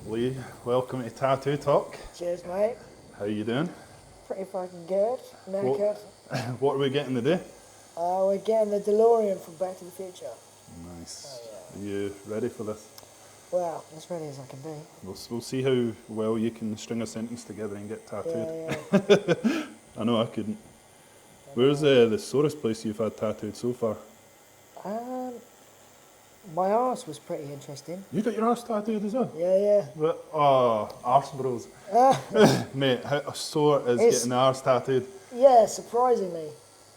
Leigh, welcome to Tattoo Talk. Cheers, mate. How you doing? Pretty fucking good. Knackered. What are we getting today? We're getting the DeLorean from Back to the Future. Nice. Oh, Are you ready for this? Well, as ready as I can be. We'll see how well you can string a sentence together and get tattooed. Yeah. I know I couldn't. Where's the sorest place you've had tattooed so far? My arse was pretty interesting. You got your arse tattooed as well? Yeah. But, arse bros. Mate, how sore is getting the arse tattooed? Yeah, surprisingly.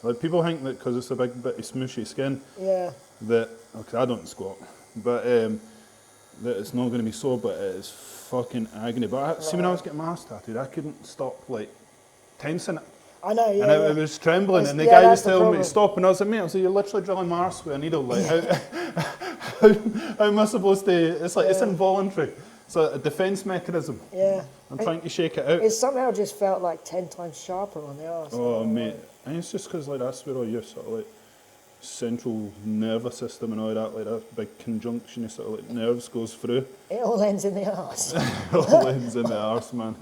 Like, people think that because it's a big bit of smooshy skin, Yeah. that, okay, I don't squat, but that it's not going to be sore, but it is fucking agony. But see, when I was getting my arse tattooed, I couldn't stop, like, tensing it. I know, yeah. And it was trembling, and the yeah, guy was telling me problem. to stop, and I was like, mate, you're literally drilling my arse with a needle. Like, how am I supposed to? It's like it's involuntary. It's a defence mechanism. Yeah. I'm trying to shake it out. It somehow just felt like 10 times sharper on the arse. Oh, mate, and it's just because like that's where all your sort of like central nervous system and all that, like that big conjunction of sort of like nerves goes through. It all ends in the arse. It all ends in the arse, man.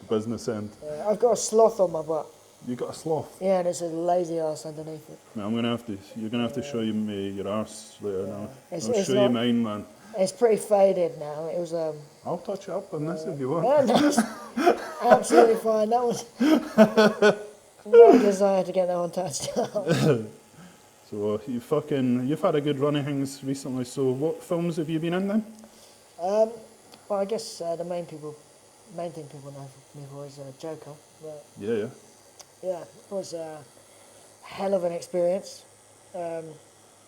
Business end. Yeah, I've got a sloth on my butt. You got a sloth? Yeah, and it's a lazy arse underneath it. Man, you're gonna have to show me your arse later now. It's I'll show you mine, man. It's pretty faded now. It was I'll touch it up on this if you want. Yeah, that's absolutely fine. That was no desire to get that one touched up. So you've had a good run of things recently. So what films have you been in then? Well, I guess the main thing people know me for is Joker. But Yeah. yeah, it was a hell of an experience. So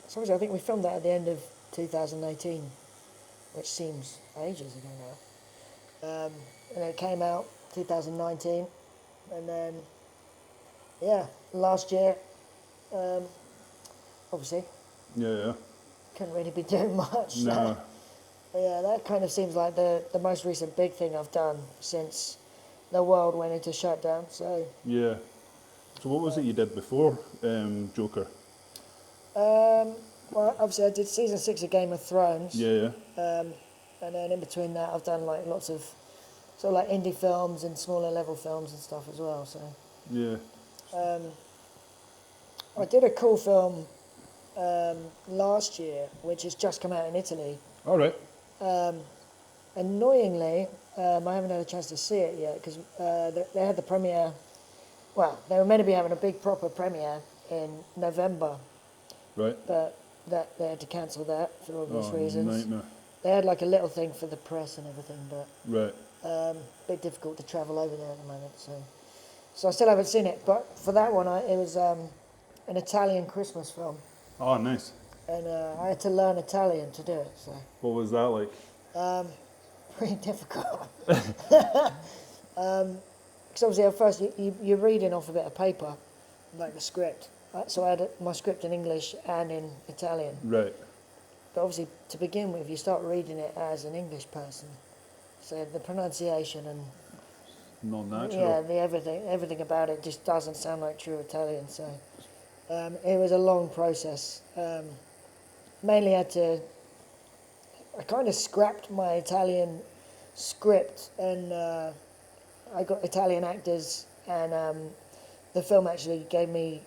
obviously, I think we filmed that at the end of 2018, which seems ages ago now. And then it came out 2019, and then last year, obviously, Yeah. couldn't really be doing much. No. But yeah, that kind of seems like the most recent big thing I've done since the world went into shutdown. So Yeah. So what was it you did before Joker? well, obviously I did season 6 of Game of Thrones. Yeah. And then in between that, I've done like lots of sort of like indie films and smaller level films and stuff as well. So Yeah. I did a cool film last year, which has just come out in Italy. All right. Annoyingly, I haven't had a chance to see it yet because they had the premiere. Well, they were meant to be having a big proper premiere in November, Right. but they had to cancel that for obvious reasons. Nightmare. They had like a little thing for the press and everything, but Right. a bit difficult to travel over there at the moment. So I still haven't seen it. But for that one, it was an Italian Christmas film, Oh, nice. and I had to learn Italian to do it. So What was that like? pretty difficult. Because obviously at first you're reading off a bit of paper, like the script. So I had my script in English and in Italian. Right. But obviously to begin with, you start reading it as an English person. So the pronunciation and Not natural. yeah, everything about it just doesn't sound like true Italian. So it was a long process. Mainly I kind of scrapped my Italian script and I got Italian actors, and the film actually gave me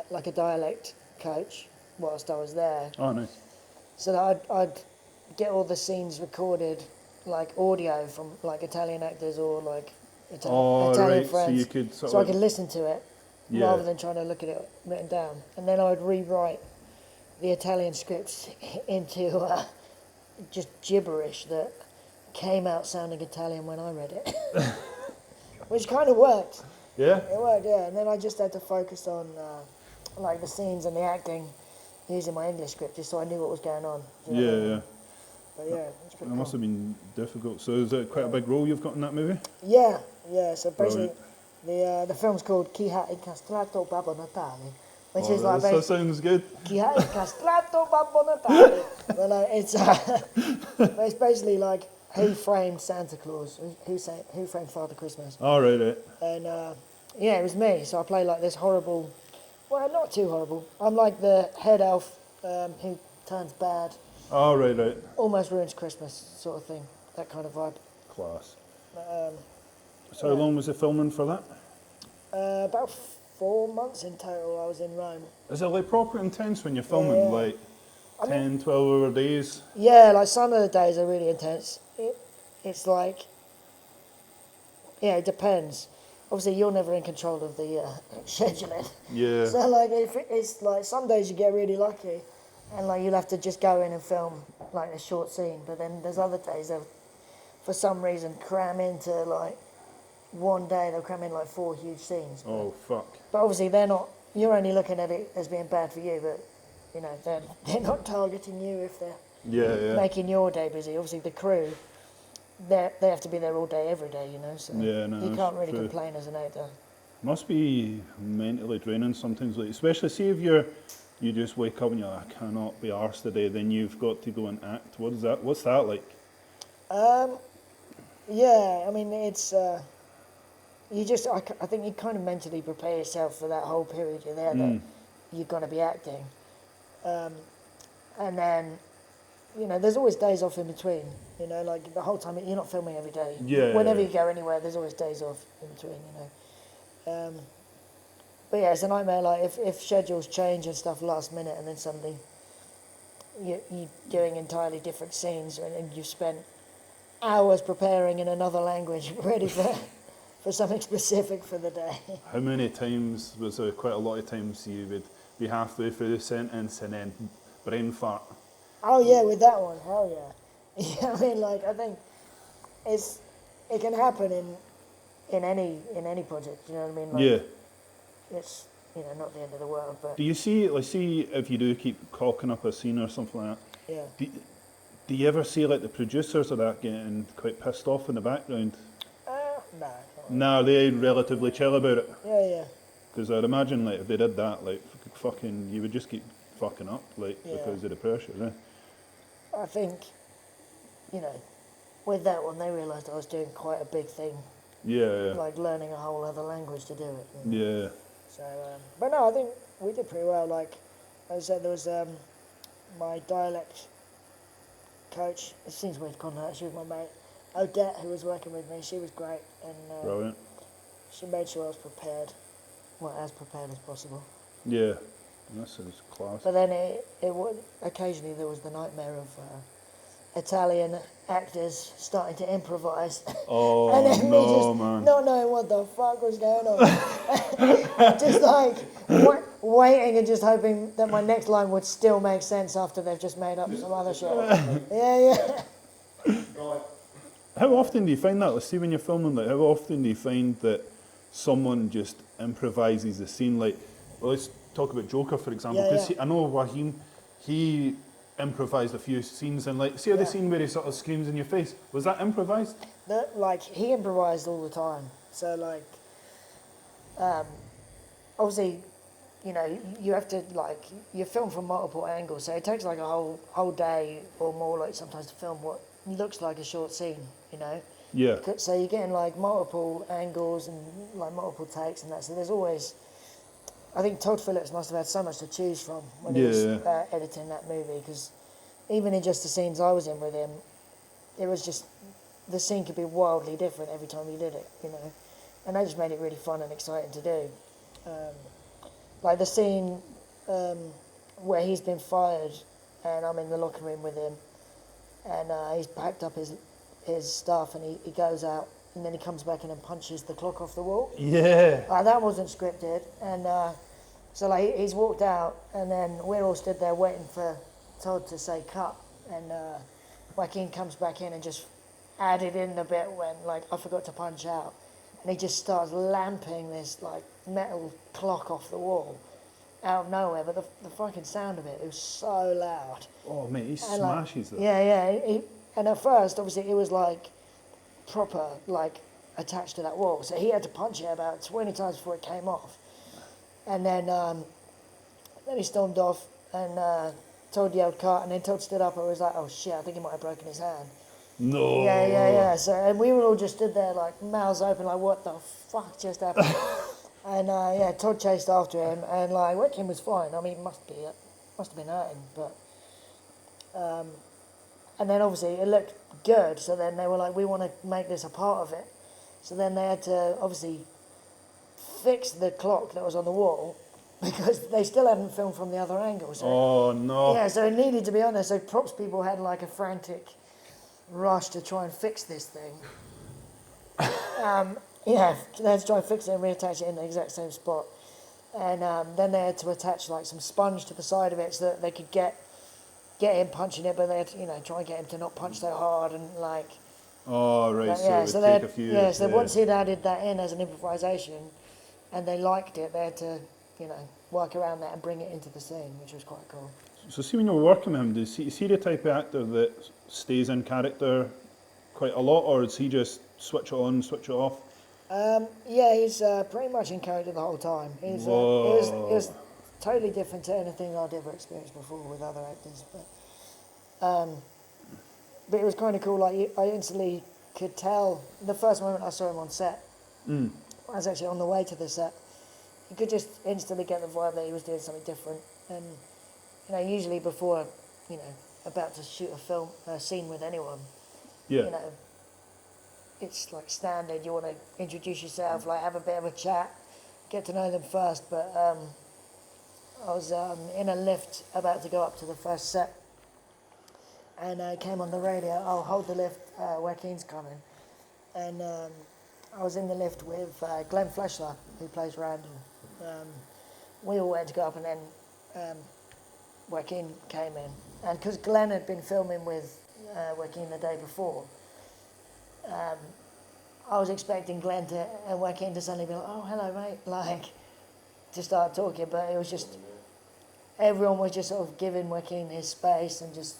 like a dialect coach whilst I was there, Oh, nice. so that I'd get all the scenes recorded, like audio from like Italian actors or like Italian right. friends, So you could sort so I of could listen to it Yeah. rather than trying to look at it written down, and then I would rewrite the Italian scripts into just gibberish that came out sounding Italian when I read it, which kind of worked. Yeah. It worked, yeah. And then I just had to focus on like the scenes and the acting using my English script, just so I knew what was going on. Do you know what I mean? Yeah. But yeah, it's It pretty must cool. have been difficult. So is it quite a big role you've got in that movie? Yeah, yeah. So basically, Brilliant. the film's called Chi ha incastrato Babbo Natale, which Oh, is like that sounds good. Chi ha incastrato Babbo Natale. But like, it's basically like who framed Santa Claus, who framed Father Christmas, All right, right. and yeah, it was me. So I play like this horrible, well, not too horrible. I'm like the head elf who turns bad, All right, right. almost ruins Christmas, sort of thing. That kind of vibe. Class. Um, So how long was the filming for that? About 4 months in total. I was in Rome. Is it like proper intense when you're filming? Yeah. Like I mean, 10, 12-hour days? yeah, like some of the days are really intense. It's like, yeah, it depends. Obviously, you're never in control of the scheduling. Yeah. So like, if it's like some days you get really lucky, and like you'll have to just go in and film like a short scene. But then there's other days that, for some reason, cram into like one day. They'll cram in like 4 huge scenes. Oh, fuck. But obviously, they're not. You're only looking at it as being bad for you, but you know they're not targeting you if they're Yeah, yeah. making your day busy. Obviously, the crew, they have to be there all day, every day. You know, so Yeah, no, you that's can't really true. complain as an actor. Must be mentally draining sometimes, like especially see if you just wake up and you're like, I cannot be arsed today, then you've got to go and act. What's that like? Yeah, I mean it's. You just, I think you kind of mentally prepare yourself for that whole period you're there that you're going to be acting. And then, you know, there's always days off in between, you know, like the whole time, you're not filming every day. Yeah. Whenever you go anywhere, there's always days off in between, you know. But yeah, it's a nightmare, like if schedules change and stuff last minute and then suddenly you're doing entirely different scenes and you've spent hours preparing in another language ready for something specific for the day. How many times was there? Quite a lot of times you would be halfway through the sentence and then brain fart. Oh yeah, with that one, hell yeah. Yeah, I mean, like I think it can happen in any project. You know what I mean? Like, Yeah. It's not the end of the world, but Do you see, like, see if you do keep cocking up a scene or something like that? yeah. Do you ever see like the producers of that getting quite pissed off in the background? Nah. Nah, they're relatively chill about it. Yeah. Because I'd imagine like if they did that, like fucking, you would just keep fucking up, like Yeah. because of the pressure. Eh? I think, with that one, they realised I was doing quite a big thing, Yeah, like learning a whole other language to do it. You know? yeah. So, but no, I think we did pretty well. Like I said, there was my dialect coach. It seems weird calling her. She was my mate, Odette, who was working with me. She was great, and Brilliant. she made sure I was prepared, well, as prepared as possible. Yeah, that sounds class. But then it would occasionally there was the nightmare of Italian actors starting to improvise. Oh And then me no, just man. not knowing what the fuck was going on. Just like waiting and just hoping that my next line would still make sense after they've just made up some other shit. Yeah. How often do you find that? Let's see when you're filming. Like, how often do you find that someone just improvises the scene? Like, well, let's talk about Joker for example. Yeah, Because I know Joaquin, he improvised a few scenes, and like, see how the scene where he sort of screams in your face, was that improvised? Like he improvised all the time. So like, obviously, you have to you film from multiple angles, so it takes like a whole day or more, like sometimes to film what looks like a short scene. Yeah. So you're getting like multiple angles and like multiple takes and that. So there's always, I think Todd Phillips must have had so much to choose from when he was editing that movie, because even in just the scenes I was in with him, it was just, the scene could be wildly different every time you did it, and that just made it really fun and exciting to do. Like the scene where he's been fired and I'm in the locker room with him, and he's packed up his stuff and he goes out and then he comes back in and punches the clock off the wall. Yeah. That wasn't scripted, and so like he's walked out and then we're all stood there waiting for Todd to say cut, and Joaquin comes back in and just added in the bit when like I forgot to punch out, and he just starts lamping this like metal clock off the wall, out of nowhere, but the fucking sound of it was so loud. Oh, mate, he And, like, smashes that. Yeah. And at first, obviously, it was like proper, like attached to that wall. So he had to punch it about 20 times before it came off. And then he stormed off and Todd yelled cut, and then Todd stood up and was like, oh shit, I think he might have broken his hand. No. Yeah. So, and we were all just stood there like mouths open, like what the fuck just happened? And Todd chased after him, and like Joaquin was fine. I mean, he must have been hurting, but and then obviously it looked good. So then they were like, we want to make this a part of it. So then they had to obviously fix the clock that was on the wall because they still hadn't filmed from the other angle. So, Oh, no. yeah, so it needed to be on there. So props people had like a frantic rush to try and fix this thing. They had to try and fix it and reattach it in the exact same spot. And then they had to attach like some sponge to the side of it so that they could get him punching it, but they had to, try and get him to not punch so hard and like... Oh, right, so it would take a few... Yeah, so once he'd added that in as an improvisation and they liked it, they had to, work around that and bring it into the scene, which was quite cool. So see when you were working with him, is he the type of actor that stays in character quite a lot, or does he just switch it on, switch it off? He's pretty much in character the whole time. It was totally different to anything I'd ever experienced before with other actors. But it was kind of cool. Like I instantly could tell the first moment I saw him on set. I was actually on the way to the set. You could just instantly get the vibe that he was doing something different. And usually before, about to shoot a scene with anyone, it's like standard. You want to introduce yourself, like have a bit of a chat, get to know them first. But I was in a lift about to go up to the first set, and I came on the radio, "Oh, hold the lift, Joaquin's coming." And I was in the lift with Glenn Fleshler, who plays Randall. We all went to go up, and then Joaquin came in. And because Glenn had been filming with Joaquin the day before, I was expecting Glenn and Joaquin to suddenly be like, "Oh, hello, mate," like, to start talking, but it was just, everyone was just sort of giving Joaquin his space and just,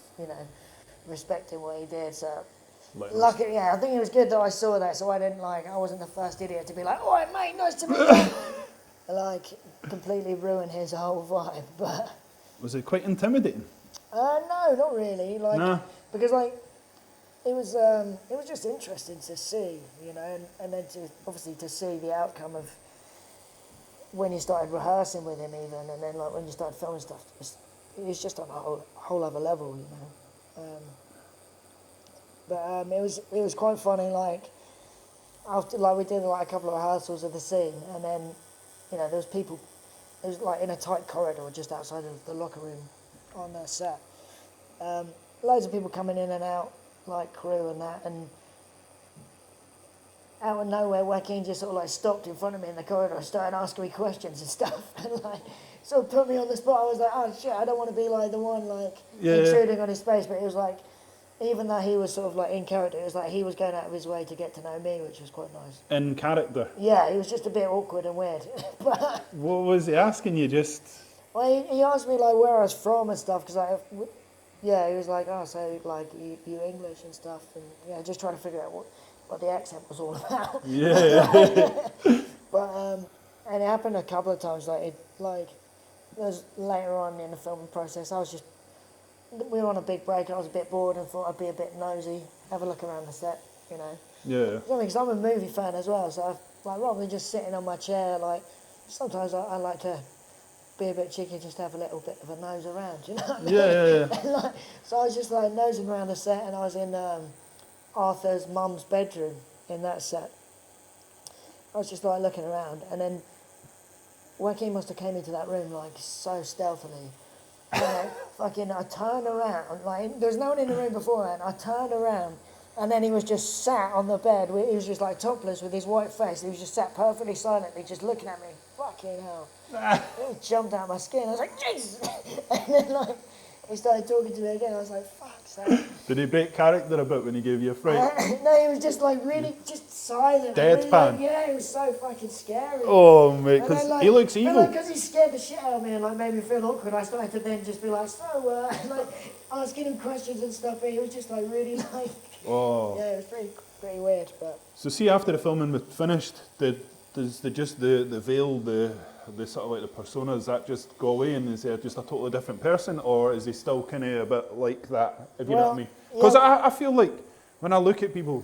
respecting what he did, so... Lucky, I think it was good that I saw that, so I wasn't the first idiot to be like, "All right, mate, nice to meet you." Like, completely ruin his whole vibe, but... Was it quite intimidating? No, not really, Nah. Because, it was just interesting to see, and then obviously to see the outcome of when you started rehearsing with him even, and then, when you started filming stuff, it's just on a whole other level, But it was quite funny, after, we did, a couple of rehearsals of the scene, and then, there was people, it was, in a tight corridor just outside of the locker room on the set. Loads of people coming in and out, crew and that, and out of nowhere, Joaquin just sort of, stopped in front of me in the corridor and started asking me questions and stuff, and, sort of put me on the spot. I was like, oh, shit, I don't want to be, the one, intruding on his space, but it was, even though he was sort of in character, it was he was going out of his way to get to know me, which was quite nice. In character? Yeah, he was just a bit awkward and weird. But what was he asking you? Just... Well, he asked me where I was from and stuff, because he was like, "Oh, so you English and stuff," and just trying to figure out what the accent was all about. Yeah. But and it happened a couple of times. It was later on in the filming process. We were on a big break, and I was a bit bored and thought I'd be a bit nosy, have a look around the set, Yeah. Because I'm a movie fan as well, so rather than just sitting on my chair, sometimes I like to be a bit cheeky, just have a little bit of a nose around, you know what I mean? Yeah. So I was just nosing around the set, and I was in Arthur's mum's bedroom in that set. I was just looking around, and then Joaquin must have came into that room so stealthily. I turned around, there was no one in the room beforehand. I turned around, and then he was just sat on the bed. He was just topless with his white face. He was just sat perfectly silently, just looking at me. Fucking hell. It jumped out of my skin. I was like, Jesus! And then he started talking to me again. I was like, fuck's sake. Did he break character a bit when he gave you a fright? No, he was just really just silent. Deadpan. Yeah, it was so fucking scary. Oh, mate, And because then, he looks And evil. because he scared the shit out of me and like made me feel awkward, I started to then just be like, like asking him questions and stuff. And he was just like really like, Oh. yeah, it was pretty weird. But So see, after the filming was finished, does the veil, the sort of like the persona, does that just go away and is he just a totally different person, or is he still kind of a bit like that, if you know what I mean? Because I feel like when I look at people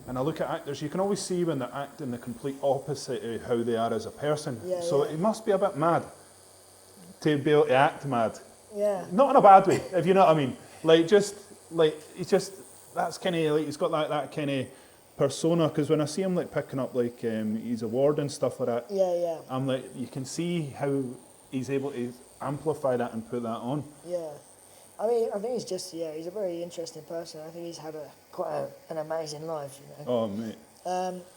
and I look at actors, you can always see when they're acting the complete opposite of how they are as a person. Yeah, So yeah. it must be a bit mad to be able to act mad. yeah. Not in a bad way, if you know what I mean. Like he's just, that's kind of like, he's got that kind of persona, because when I see him like picking up like his award and stuff like that, Yeah. I'm like, you can see how he's able to amplify that and put that on. Yeah. I mean, I think he's just, he's a very interesting person. I think he's had quite an amazing life, you know. Oh, mate.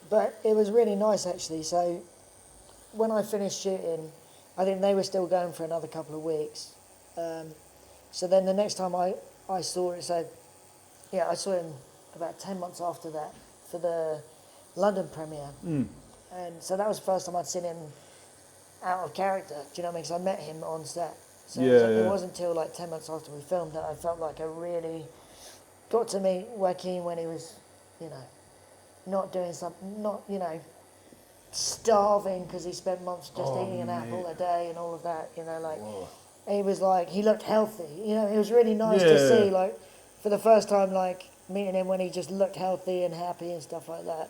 But it was really nice, actually. So when I finished shooting, I think they were still going for another couple of weeks. So then the next time I saw it, I saw him about 10 months after that for the London premiere. And so that was the first time I'd seen him out of character. Do you know what I mean? Because I met him on set. So it wasn't until like 10 months after we filmed that I felt like I really got to meet Joaquin when he was, you know, not doing something, not, you know, starving because he spent months just eating an apple a day and all of that, you know, like, he was like, he looked healthy, you know, it was really nice to see, like, for the first time, like, meeting him when he just looked healthy and happy and stuff like that.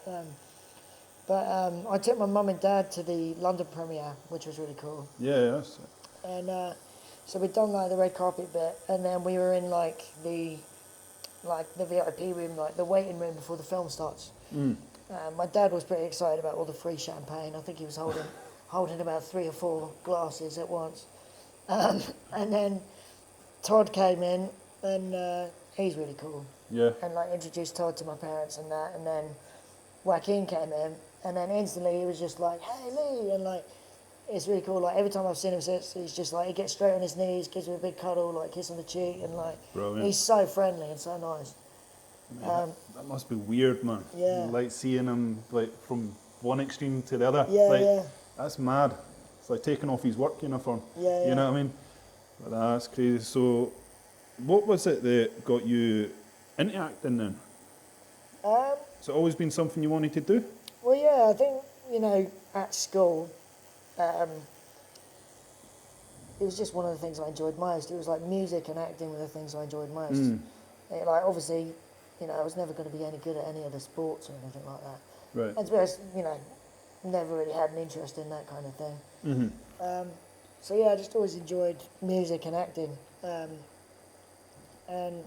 But I took my mum and dad to the London premiere, which was really cool. Yeah, that's it. And so we'd done like the red carpet bit, and then we were in like the VIP room, like the waiting room before the film starts. My dad was pretty excited about all the free champagne. I think he was holding about 3 or 4 glasses at once. And then Todd came in, and he's really cool. Yeah. And like introduced Todd to my parents and that, and then Joaquin came in, and then instantly he was just like, "Hey Leigh," and like, it's really cool. Like every time I've seen him since, he's just like, he gets straight on his knees, gives me a big cuddle, like kiss on the cheek, and like, Brilliant. he's so friendly and so nice. Man, that must be weird, man. Yeah. Like seeing him like from one extreme to the other. Yeah, like, yeah. That's mad. It's like taking off his work uniform. Yeah, You know what I mean? But that's crazy. So, what was it that got you into acting then? Has it always been something you wanted to do? Well, yeah, I think, you know, at school, it was just one of the things I enjoyed most. It was like music and acting were the things I enjoyed most. Like, obviously, you know, I was never going to be any good at any other sports or anything like that. Right. And to be honest, you know, never really had an interest in that kind of thing. So yeah, I just always enjoyed music and acting. And,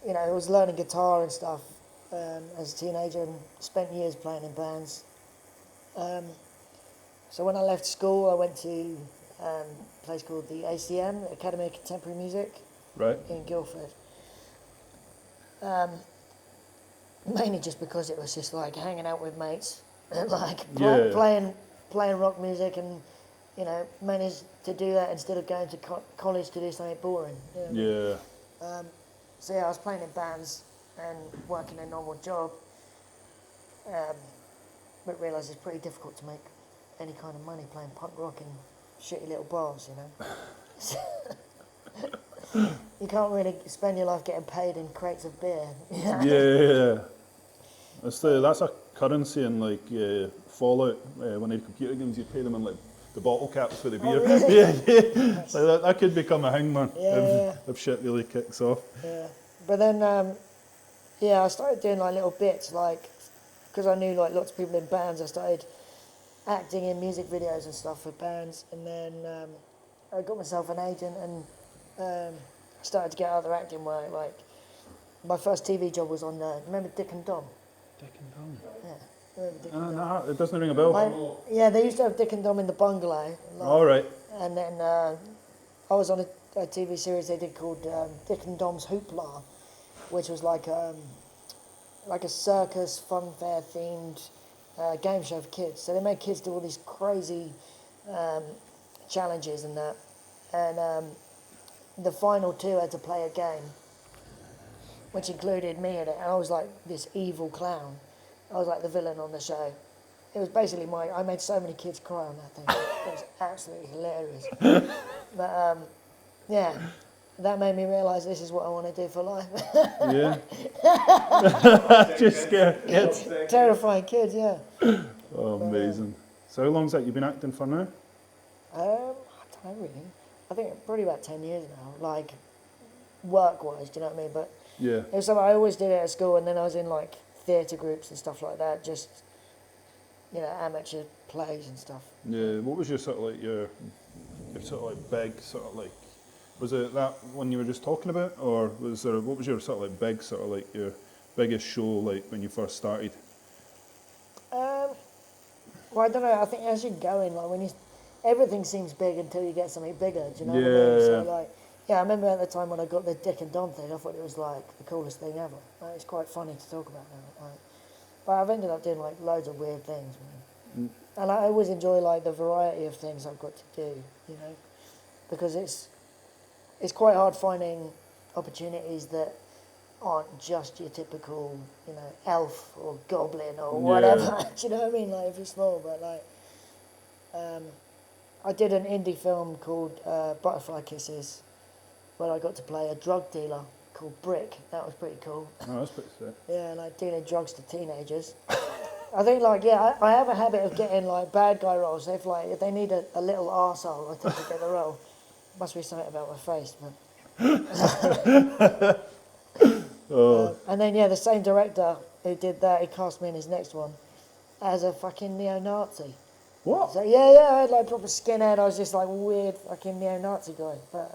you know, I was learning guitar and stuff as a teenager and spent years playing in bands. So when I left school, I went to a place called the ACM, the Academy of Contemporary Music, Right. in Guildford. Mainly just because it was just like hanging out with mates and like playing rock music, and you know, managed to do that instead of going to college to do something boring. You know what I mean? Yeah. So yeah, I was playing in bands and working a normal job, but realised it's pretty difficult to make any kind of money playing punk rock in shitty little bars, you know. You can't really spend your life getting paid in crates of beer. Yeah. That's a currency in like Fallout. When they computer games, you pay them in like the bottle caps for the beer. Oh, really? Yeah. Like that could become a hang, man. Yeah. If shit really kicks off. Yeah, but then I started doing like little bits, like because I knew like lots of people in bands. I started acting in music videos and stuff for bands, and then I got myself an agent and started to get other acting work. Like my first TV job was on remember Dick and Dom? Dick and Dom. Yeah. Remember Dick and Dom? No, it doesn't ring a bell. Yeah, they used to have Dick and Dom in the bungalow. Like, All right. And then I was on a TV series they did called Dick and Dom's Hoopla, which was like a circus funfair themed game show for kids. So they made kids do all these crazy challenges and that. And the final 2 had to play a game, which included me in it. And I was like this evil clown. I was like the villain on the show. It was basically I made so many kids cry on that thing. It was absolutely hilarious. But yeah, that made me realise this is what I want to do for life. Yeah. Just scare kids. Terrifying kids, yeah. Oh, amazing. So how long's that you've been acting for now? I don't know really. I think probably about 10 years now, like work-wise, do you know what I mean? But Yeah. it was something I always did it at school, and then I was in like theatre groups and stuff like that, just, you know, amateur plays and stuff. Yeah. What was your sort of like your sort of like big sort of like, was it that one you were just talking about, or was there, what was your sort of like big sort of like your biggest show like when you first started? Well, I don't know. I think as you go in, like everything seems big until you get something bigger. Do you know what I mean? So like, yeah, I remember at the time when I got the Dick and Don thing, I thought it was like the coolest thing ever. Like, it's quite funny to talk about now. Like, but I've ended up doing like loads of weird things, man. And I always enjoy like the variety of things I've got to do. You know, because it's quite hard finding opportunities that aren't just your typical, you know, elf or goblin or whatever. Do you know what I mean? Like, if you're small, but like, I did an indie film called Butterfly Kisses, where I got to play a drug dealer called Brick. That was pretty cool. Oh, that's pretty sick. Yeah, like dealing drugs to teenagers. I think, like, yeah, I have a habit of getting like bad guy roles. If they need a little arsehole, I tend to get the role. Must be something about my face, but. And then, yeah, the same director who did that, he cast me in his next one as a fucking neo-Nazi. What? So, yeah, I had like proper skinhead. I was just like weird fucking neo-Nazi guy. But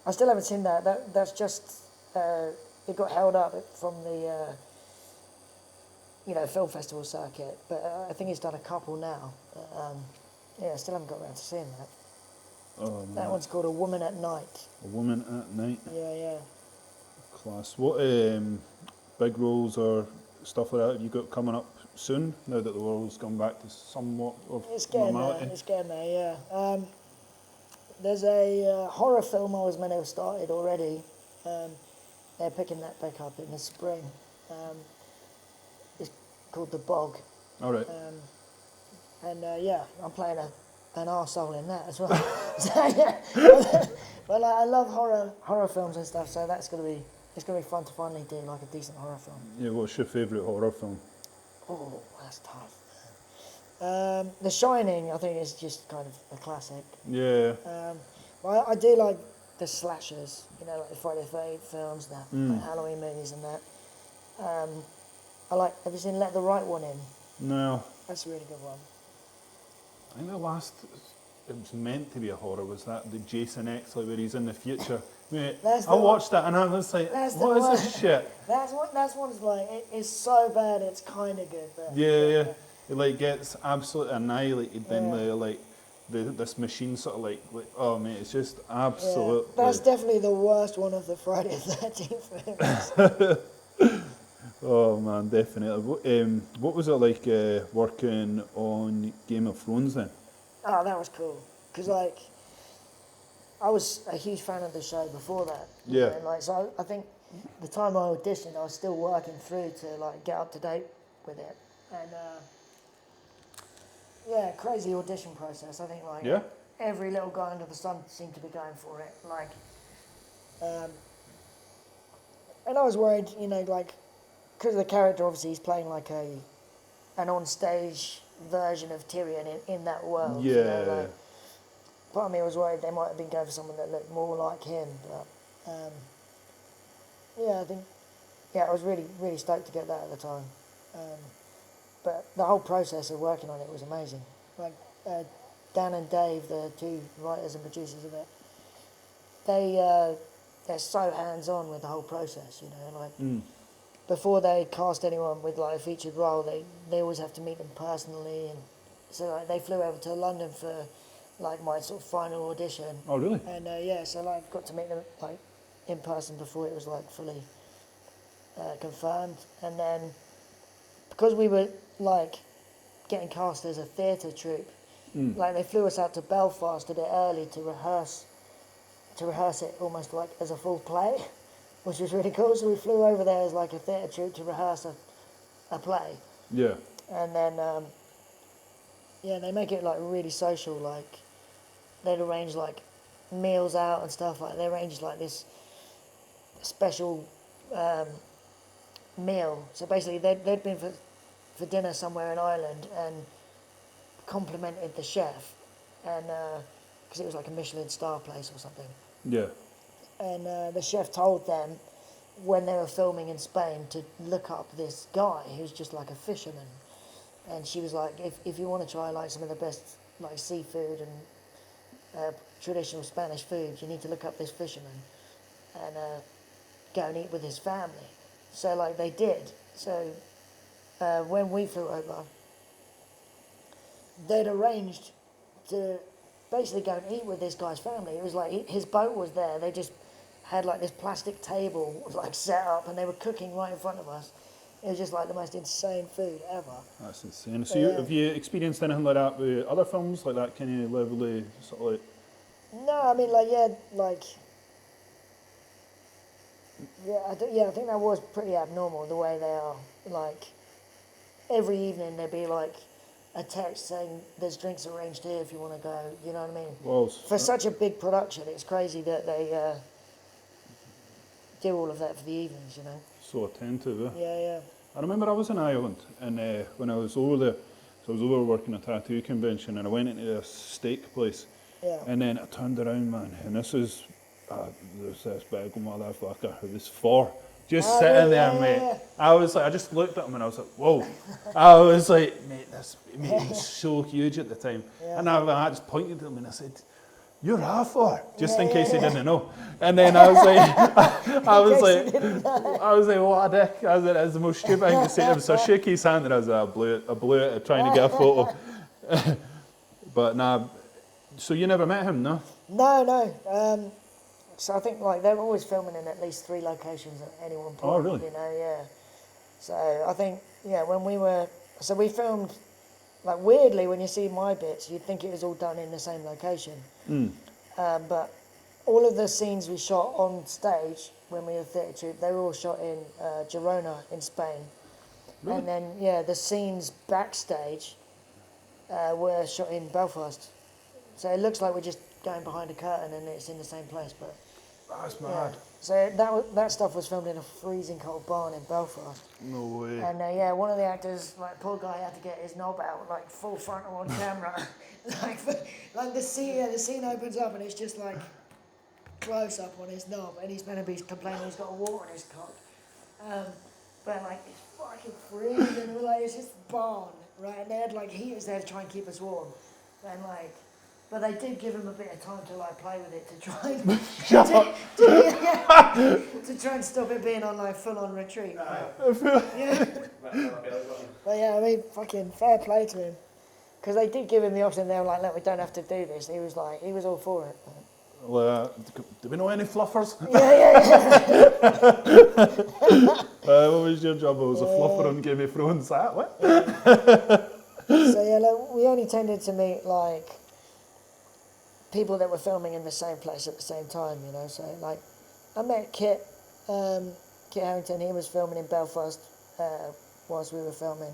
I still haven't seen that. That's just, it got held up from the, you know, film festival circuit. But I think he's done a couple now. But, yeah, I still haven't got around to seeing that. Oh, man. That one's called A Woman at Night. A Woman at Night. Yeah. Class. What big roles or stuff like that have you got coming up soon, now that the world's gone back to somewhat of normality? It's getting there, yeah. There's a horror film I was meant to have started already. They're picking that back up in the spring. It's called The Bog. All right. And yeah, I'm playing an arsehole in that as well. So, yeah. But like, I love horror films and stuff, so it's gonna be fun to finally do like a decent horror film. Yeah, what's your favourite horror film? Oh, that's tough. The Shining, I think, is just kind of a classic. Yeah. Well, I do like the slashers, you know, like the Friday the 13th films, like Halloween movies and that. Have you seen Let the Right One In? No. That's a really good one. I think the last it was meant to be a horror was that the Jason X, like where he's in the future. Mate, I watched that and I was like, what is this shit? That's one's like, it's so bad it's kind of good. But Yeah. It like gets absolutely annihilated. Then this machine sort of like, oh mate, it's just absolutely. Yeah, that's definitely the worst one of the Friday the 13th films. Oh man, definitely. What was it like working on Game of Thrones then? Oh, that was cool. Because, like, I was a huge fan of the show before that. Yeah. And, like, so I think the time I auditioned, I was still working through to, like, get up to date with it. And, yeah, crazy audition process. I think, like, every little guy under the sun seemed to be going for it. Like, and I was worried, you know, like, because the character, obviously, he's playing, like, an on-stage version of Tyrion in that world. Yeah. You know, like, part of me was worried they might have been going for someone that looked more like him, but yeah, I think I was really, really stoked to get that at the time. But the whole process of working on it was amazing. Like Dan and Dave, the two writers and producers of it, they're so hands-on with the whole process. You know, like. Before they cast anyone with like a featured role, they always have to meet them personally, and so like they flew over to London for like my sort of final audition. Oh really? And yeah, so like got to meet them like in person before it was like fully confirmed, and then because we were like getting cast as a theatre troupe, like they flew us out to Belfast a bit early to rehearse it almost like as a full play. Which was really cool. So we flew over there as like a theatre troupe to rehearse a play. Yeah. And then, yeah, they make it like really social. Like they'd arrange like meals out and stuff. Like they arranged like this special meal. So basically, they'd been for dinner somewhere in Ireland and complimented the chef, and because it was like a Michelin star place or something. Yeah. And the chef told them when they were filming in Spain to look up this guy who's just like a fisherman. And she was like, if you want to try like some of the best like seafood and traditional Spanish food, you need to look up this fisherman and go and eat with his family. So like they did. So when we flew over, they'd arranged to basically go and eat with this guy's family. It was like his boat was there. They just had like this plastic table like set up, and they were cooking right in front of us. It was just like the most insane food ever. That's insane. So have you experienced anything like that with other films, like that kind of level of sort of like? No, I mean like I think that was pretty abnormal the way they are. Like every evening there'd be like a text saying there's drinks arranged here if you want to go. You know what I mean? Well, for such a big production, it's crazy that they do all of that for the evenings. You know? so attentive. Eh? Yeah. I remember I was in Ireland, and when I was over there, so I was over working a tattoo convention, and I went into a steak place, and then I turned around, man, and this is, there's this big motherfucker who was four, just sitting there, mate. Yeah. I was like, I just looked at him and I was like, whoa. I was like, mate, he was so huge at the time. And I just pointed at him and I said, you're half or just in case he didn't know. And then I was like, I was like, what a dick. I was like, that's the most stupid thing to say to him. So I shook his hand and I was like, I blew it trying to get a photo. But nah, so you never met him, no? No. So I think like they're always filming in at least 3 locations at any one point. Oh, really? You know, yeah. So I think, when we filmed, like weirdly when you see my bits, you'd think it was all done in the same location. But all of the scenes we shot on stage when we were theatre troupe, they were all shot in Girona in Spain. Really? And then, the scenes backstage were shot in Belfast. So it looks like we're just going behind a curtain and it's in the same place, but... That's mad. So that stuff was filmed in a freezing cold barn in Belfast. No way. And one of the actors, like poor guy, had to get his knob out, like full frontal on camera. like the scene opens up and it's just like close up on his knob, and he's meant to be complaining he's got a wart on his cock. But like it's fucking freezing, like it's just barn, right? And they had like heaters there to try and keep us warm, and like. But they did give him a bit of time to like play with it to try and to try and stop it being on like full on retreat. But I mean, fucking fair play to him, because they did give him the option. They were like, "Look, we don't have to do this." He was all for it. Well, do we know any fluffers? What was your job? I was a fluffer on Game of Thrones. That what? So we only tended to meet like people that were filming in the same place at the same time, you know. So like, I met Kit Harington. He was filming in Belfast whilst we were filming,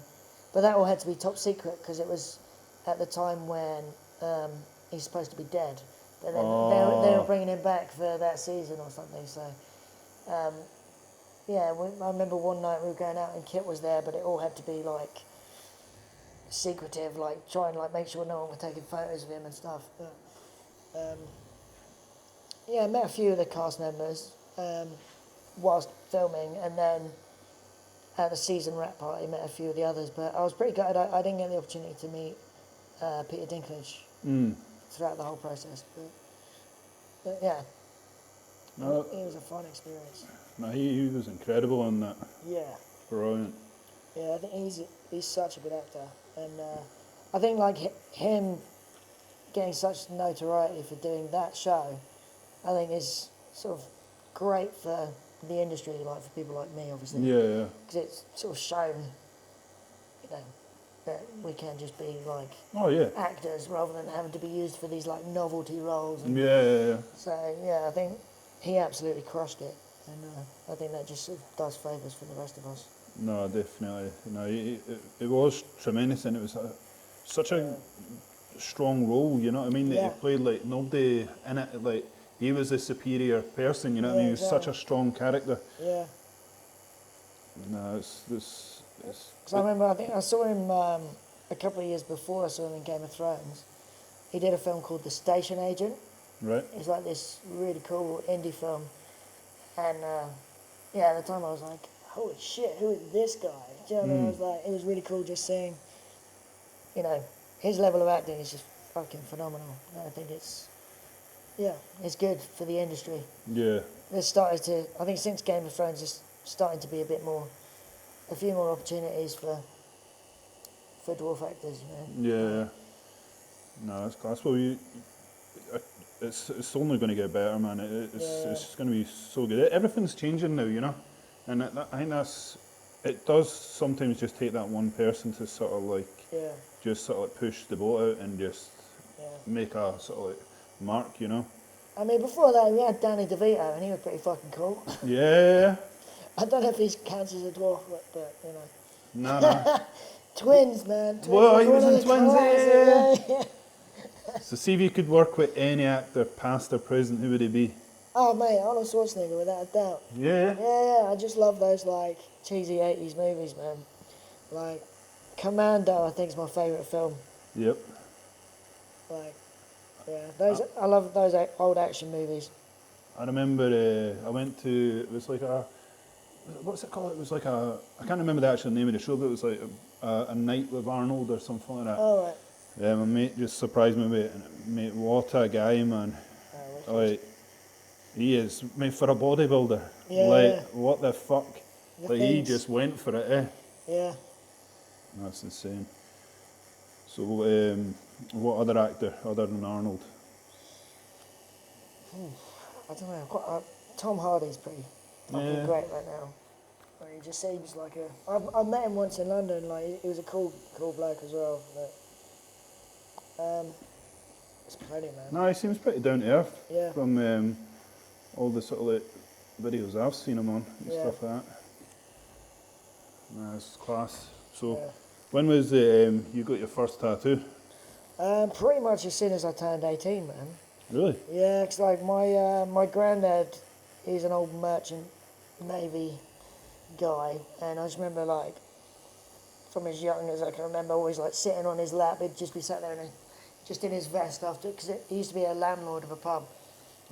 but that all had to be top secret because it was at the time when he's supposed to be dead. But then they were bringing him back for that season or something. So I remember one night we were going out and Kit was there, but it all had to be like secretive, like try and like make sure no one was taking photos of him and stuff. But, I met a few of the cast members whilst filming, and then at the season wrap party met a few of the others, but I was pretty gutted I didn't get the opportunity to meet Peter Dinklage throughout the whole process, but yeah, it was a fun experience. No, he was incredible on that. Yeah. Brilliant. Yeah, I think he's such a good actor, and I think like him getting such notoriety for doing that show, I think is sort of great for the industry, like for people like me, obviously. Yeah. Because it's sort of shown, that we can just be like actors rather than having to be used for these like novelty roles. And So I think he absolutely crushed it, and I think that just sort of does favours for the rest of us. No, definitely. No, it was tremendous, and it was such a strong role. You know what I mean? That Yeah. he played like nobody in it. Like he was a superior person. You know what I Yeah, mean? He was such exactly. a strong character. Yeah. No, it's Because I remember, I think I saw him a couple of years before I saw him in Game of Thrones. He did a film called The Station Agent. right. It's like this really cool indie film. And yeah, at the time I was like, holy shit, who is this guy? Do you know what I mean? I was like, it was really cool just seeing, you know, his level of acting is just fucking phenomenal. And I think it's good for the industry. Yeah. There's started to, I think since Game of Thrones, there's starting to be a few more opportunities for dwarf actors, you know. Yeah. No, that's class. Well, it's only going to get better, man. It's going to be so good. Everything's changing now, you know, and I think it does sometimes just take that one person to sort of like Yeah, just sort of like push the boat out and just yeah. make a sort of like mark, you know. I mean, before that, we had Danny DeVito, and he was pretty fucking cool. Yeah. I don't know if he counts as a dwarf, but you know. No. Twins, man. Twins. Well, he was One in of the Twins, classic, yeah. yeah. So see if you could work with any actor, past or present, who would he be? Oh, mate, Arnold Schwarzenegger, without a doubt. Yeah. Yeah, I just love those, like, cheesy 80s movies, man. Like, Commando, I think, is my favourite film. Yep. Like, yeah, I love those old action movies. I remember I went to, it was like what's it called? It was like I can't remember the actual name of the show, but it was like a night with Arnold or something like that. All right. Yeah, my mate just surprised me with it. And mate, what a guy, man. Like, he is made for a bodybuilder. Yeah. Like, what the fuck? The Like, he things. just went for it, eh? Yeah. That's insane. So, what other actor other than Arnold? I don't know. Tom Hardy's pretty fucking Yeah. great right now. Like, he just seems like I met him once in London. Like, he was a cool bloke as well. But, it's plenty, man. No, he seems pretty down to earth. Yeah. From all the sort of like videos I've seen him on and Yeah. stuff like that. Nice class. So, Yeah. when was you got your first tattoo? Pretty much as soon as I turned 18, man. Really? Yeah, 'cause like my granddad, he's an old merchant navy guy, and I just remember like from as young as I can remember, always like sitting on his lap. He'd just be sat there just in his vest after, because he used to be a landlord of a pub.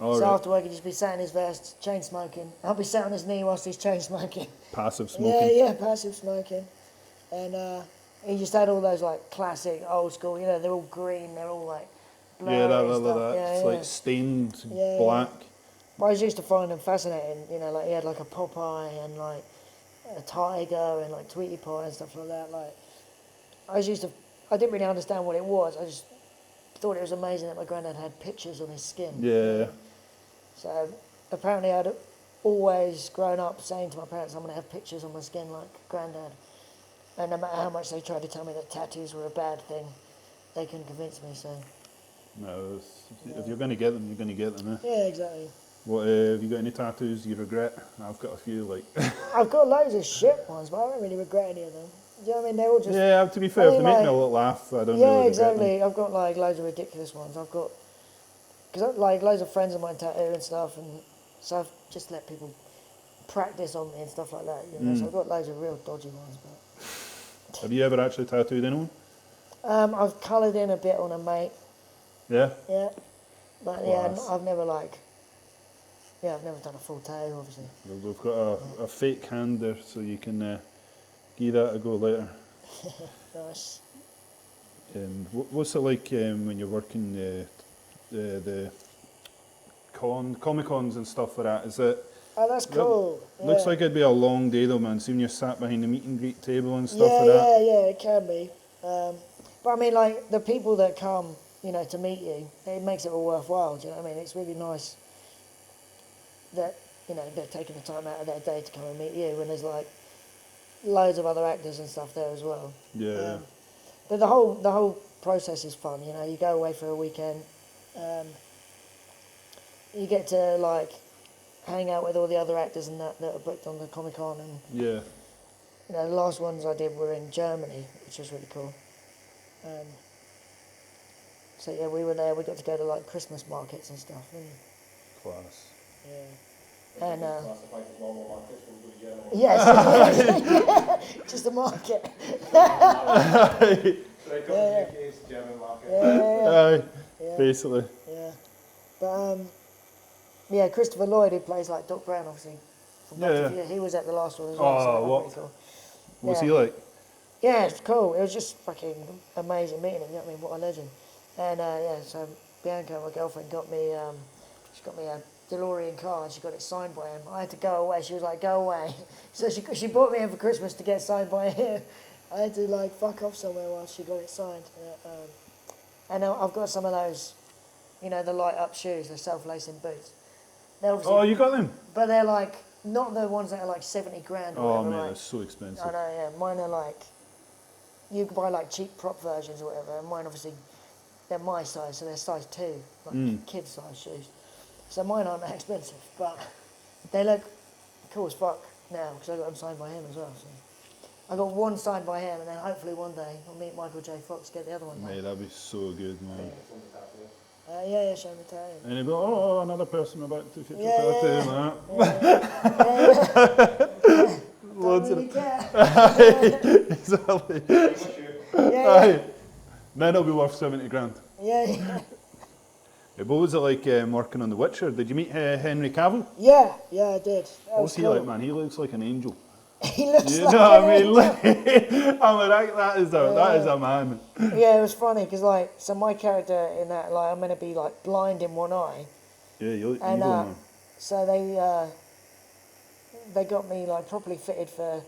All So right. after work, he'd just be sat in his vest, chain smoking. I'll be sat on his knee whilst he's chain smoking. Passive smoking. Yeah, passive smoking, and he just had all those like classic old school. You know, they're all green. They're all like blurry Yeah, and stuff. that. Yeah, It's yeah. like stained Yeah, black. But I just used to find them fascinating. You know, like he had like a Popeye and like a tiger and like Tweety Pie and stuff like that. Like I didn't really understand what it was. I just thought it was amazing that my granddad had pictures on his skin. Yeah. So apparently I'd always grown up saying to my parents, I'm going to have pictures on my skin like granddad. And no matter how much they tried to tell me that tattoos were a bad thing, they couldn't convince me, so... No, if you're going to get them, you're going to get them, eh? Yeah, exactly. What, have you got any tattoos you regret? I've got a few, like... I've got loads of shit ones, but I don't really regret any of them. Do you know what I mean? They're all just... Yeah, to be fair, if they make me a little laugh, I don't really regret exactly. them. I've got like loads of ridiculous ones. I've got... Because like loads of friends of mine tattoo and stuff, and so I've just let people practice on me and stuff like that, you know? So I've got loads of real dodgy ones, but... Have you ever actually tattooed anyone? I've coloured in a bit on a mate, Yeah? yeah. But Class. I've never I've never done a full tattoo, obviously. Well, we've got a fake hand there, so you can give that a go later. Nice. What's it like when you're working the Comic-Cons and stuff like that? Is it... Oh, that's cool. Looks Yeah. like it'd be a long day though, man. See when you're sat behind the meet and greet table and stuff Yeah, like that. yeah, it can be. But I mean, like, the people that come, you know, to meet you, it makes it all worthwhile, do you know what I mean? It's really nice that, you know, they're taking the time out of their day to come and meet you, when there's, like, loads of other actors and stuff there as well. Yeah. But the whole process is fun, you know. You go away for a weekend, you get to, like, hang out with all the other actors and that are booked on the Comic-Con, and Yeah. you know, the last ones I did were in Germany, which was really cool. So yeah, we were there. We got to go to like Christmas markets and stuff. And, Class. yeah. And Classified as normal markets when we go to Germany. yes, just a market. So they come to the UK, it's German market. Aye, Yeah. basically. Yeah. But yeah, Christopher Lloyd, who plays like Doc Brown, obviously. From Back to the Future, he was at the last one as well. Oh, so that was what? pretty cool. What's Yeah. he like? Yeah, it's cool. It was just fucking amazing meeting him. You know what I mean? What a legend. And yeah, so Bianca, my girlfriend, she got me a DeLorean car and she got it signed by him. I had to go away. She was like, "Go away." So she brought me in for Christmas to get signed by him. I had to like fuck off somewhere while she got it signed. And I've got some of those, you know, the light up shoes, the self-lacing boots. They're obviously, Oh, you got them? but they're like not the ones that are like 70 grand or Oh, whatever. mate, like, they're so expensive. I know, yeah. Mine are like, you can buy like cheap prop versions or whatever, and mine obviously, they're my size, so they're size 2, like kids size shoes. So mine aren't that expensive, but they look cool as fuck now, because I got them signed by him as well. So I got one signed by him, and then hopefully one day I'll meet Michael J. Fox, get the other one. Mate, that'd be so good, man. Yeah, show me tattoo. And he'd be like, oh, another person about to get Yeah, tattoo, Don't really care. Exactly. Yeah. Aye. Then it'll be worth 70 grand. Yeah. What was it like working on The Witcher? Did you meet Henry Cavill? Yeah, I did. That What's was he cool. like, man? He looks like an angel. He looks You like know what an I mean? angel. I'm like, that is a man. Yeah, it was funny because like, so my character in that, like, I'm meant to be like blind in one eye, Yeah, you look and evil, man. so they got me like properly fitted for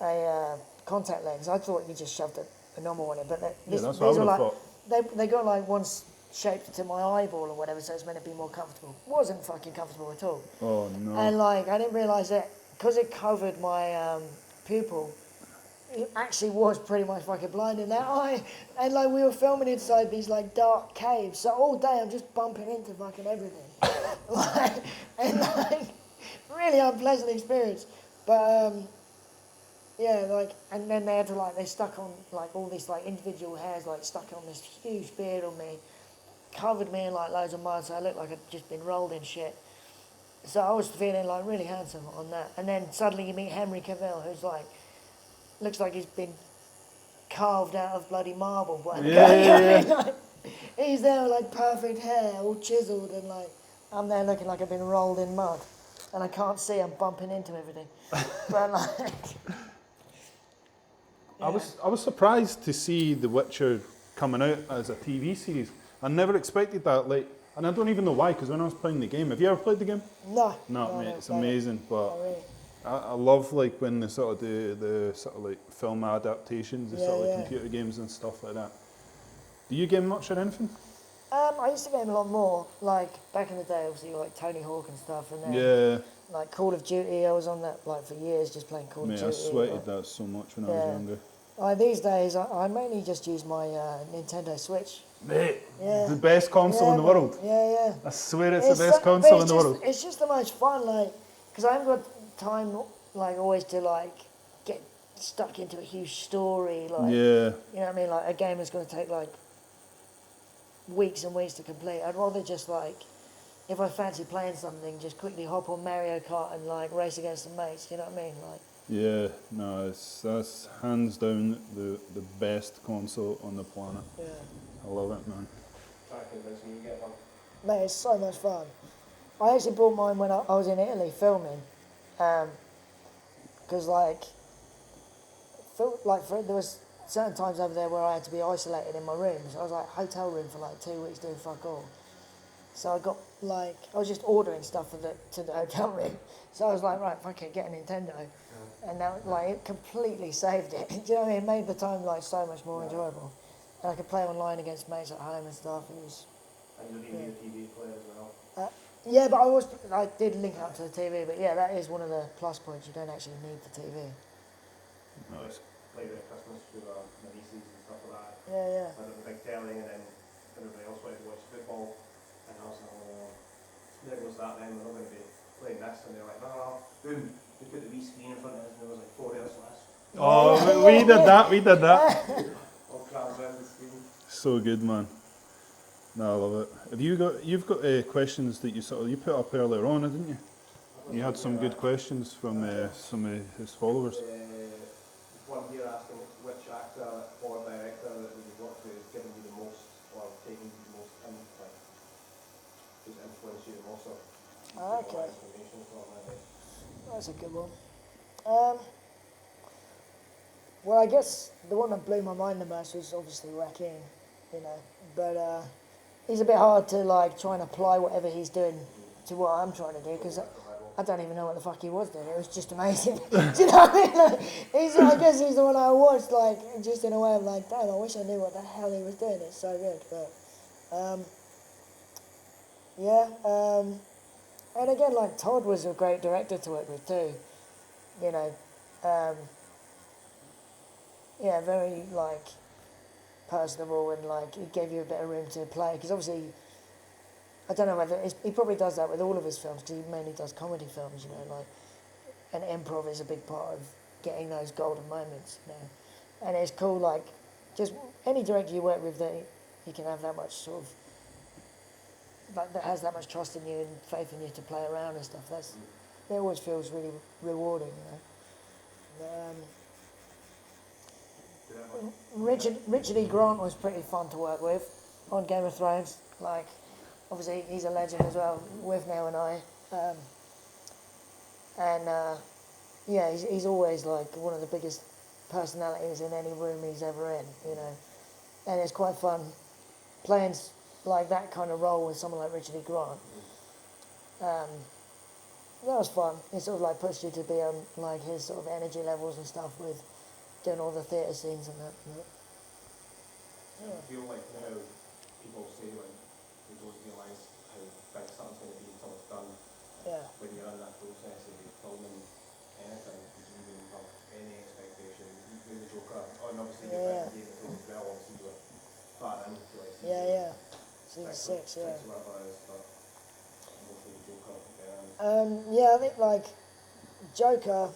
a contact lens. I thought you just shoved a normal one in, but Yeah, that's these what I were would have like thought. they got like one shaped to my eyeball or whatever, so it's meant to be more comfortable. Wasn't fucking comfortable at all. Oh, no. And like I didn't realise that because it covered my pupil, it actually was pretty much fucking blind in that eye. And like we were filming inside these like dark caves, so all day I'm just bumping into fucking everything. and really unpleasant experience. But yeah, like, and then they had to like, they stuck on like all these like individual hairs, like stuck on this huge beard on me, covered me in like loads of mud, so I looked like I'd just been rolled in shit. So I was feeling like really handsome on that. And then suddenly you meet Henry Cavill, who's like, looks like he's been carved out of bloody marble. Yeah. Like, he's there with like perfect hair, all chiseled, and like, I'm there looking like I've been rolled in mud. And I can't see, I'm bumping into everything. But like... I was surprised to see The Witcher coming out as a TV series. I never expected that. Like, and I don't even know why, because when I was playing the game, have you ever played the game? No, Mate, it's amazing. But Not really. I love like when they sort of do the sort of like film adaptations, the sort of like computer games and stuff like that. Do you game much or anything? I used to game a lot more. Like back in the day, obviously, like Tony Hawk and stuff, and then Yeah. like Call of Duty. I was on that like for years, just playing Call Mate, of Duty. I sweated that so much when I was younger. These days, I mainly just use my Nintendo Switch. Mate, Yeah. the best console in the world. Yeah. I swear it's the best console in the world. It's just the most fun, like, because I haven't got time, like, always to like get stuck into a huge story, like, Yeah. you know what I mean? Like a game that's going to take like weeks and weeks to complete. I'd rather just like, if I fancy playing something, just quickly hop on Mario Kart and like race against the mates. You know what I mean? Like. Yeah, no, that's hands down the best console on the planet. Yeah. I love it, man. Mate, it's so much fun. I actually bought mine when I was in Italy filming, because there was certain times over there where I had to be isolated in my room. So I was like hotel room for like 2 weeks doing fuck all. So I got like, I was just ordering stuff to the hotel room. So I was like, right, fuck it, get a Nintendo. And that, like, it completely saved it. Do you know what I mean? It made the time like so much more enjoyable. And I could play online against mates at home and stuff. It was. And you don't need a TV player as well. Yeah, but I did link up to the TV. But yeah, that is one of the plus points. You don't actually need the TV. Nice. Played at Christmas with my nieces and stuff like that. Yeah. I had a big telly, and then everybody else wanted to watch football. And I was like, oh, there goes that then, we're not going to be playing this. And they were like, no, boom, we put the wee screen in front of us, and there was like 4 hours last Oh, we did that. We did that. All crowds around the screen. So good, man. No, I love it. Have you've got questions that you put up earlier on, didn't you? You had some good questions from some of his followers. One here asking which actor or director that you've worked with has given you the most or taken you the most who's influenced you the most or Okay, information from that. that's a good one. Well, I guess the one that blew my mind the most was obviously Joaquin, you know. But he's a bit hard to like try and apply whatever he's doing to what I'm trying to do because I don't even know what the fuck he was doing. It was just amazing. Do you know what I mean? Like, I guess he's the one I watched, like, just in a way of like, damn, I wish I knew what the hell he was doing. It's so good. But, and again, like, Todd was a great director to work with too. You know, yeah, very, like, personable and, like, he gave you a bit of room to play. Because obviously, I don't know whether, he probably does that with all of his films, because he mainly does comedy films, you know, like, and improv is a big part of getting those golden moments, you know. And it's cool, like, just any director you work with that you can have that much sort of, like, that has that much trust in you and faith in you to play around and stuff. It always feels really rewarding, you know. Richard E. Grant was pretty fun to work with on Game of Thrones. Like, obviously he's a legend as well with Now and I. Yeah, he's always like one of the biggest personalities in any room he's ever in, you know. And it's quite fun playing like that kind of role with someone like Richard E. Grant. That was fun. It sort of like pushed you to be on like his sort of energy levels and stuff with doing all the theatre scenes and that. I feel like how people say like you don't realise how big something's going to be until it's done. Yeah. When you're in that process of filming anything, you don't have any expectation. You're the Joker, and obviously you're Yeah. Game of Thrones as well, obviously you were far into like Yeah. Season 6, yeah. six, whatever it is, but mostly the Joker. Yeah, I think like Joker,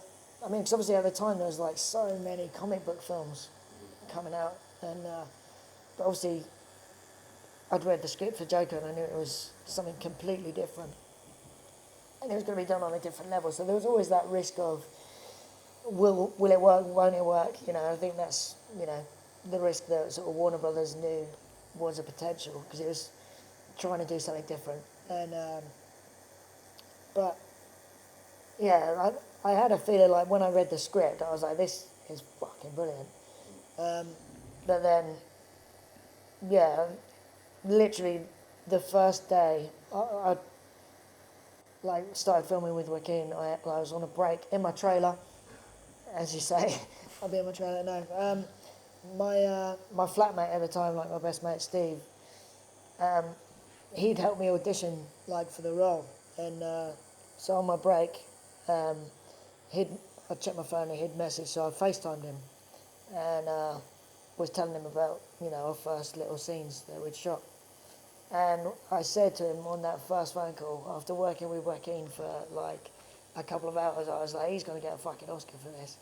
I mean, because obviously at the time there was like so many comic book films coming out, and but obviously I'd read the script for Joker and I knew it was something completely different, and it was going to be done on a different level. So there was always that risk of will it work, won't it work? You know, I think that's the risk that sort of Warner Brothers knew was a potential because it was trying to do something different, and but yeah, I had a feeling like when I read the script, I was like, this is fucking brilliant. But then, yeah, literally the first day, I like started filming with Joaquin. I was on a break in my trailer, as you say. I'll be in my trailer now. My flatmate at the time, like my best mate Steve, he'd helped me audition like for the role, and so on my break, I checked my phone and he'd messaged, so I FaceTimed him, and was telling him about our first little scenes that we'd shot, and I said to him on that first phone call, after working with Joaquin for like a couple of hours, I was like, he's going to get a fucking Oscar for this,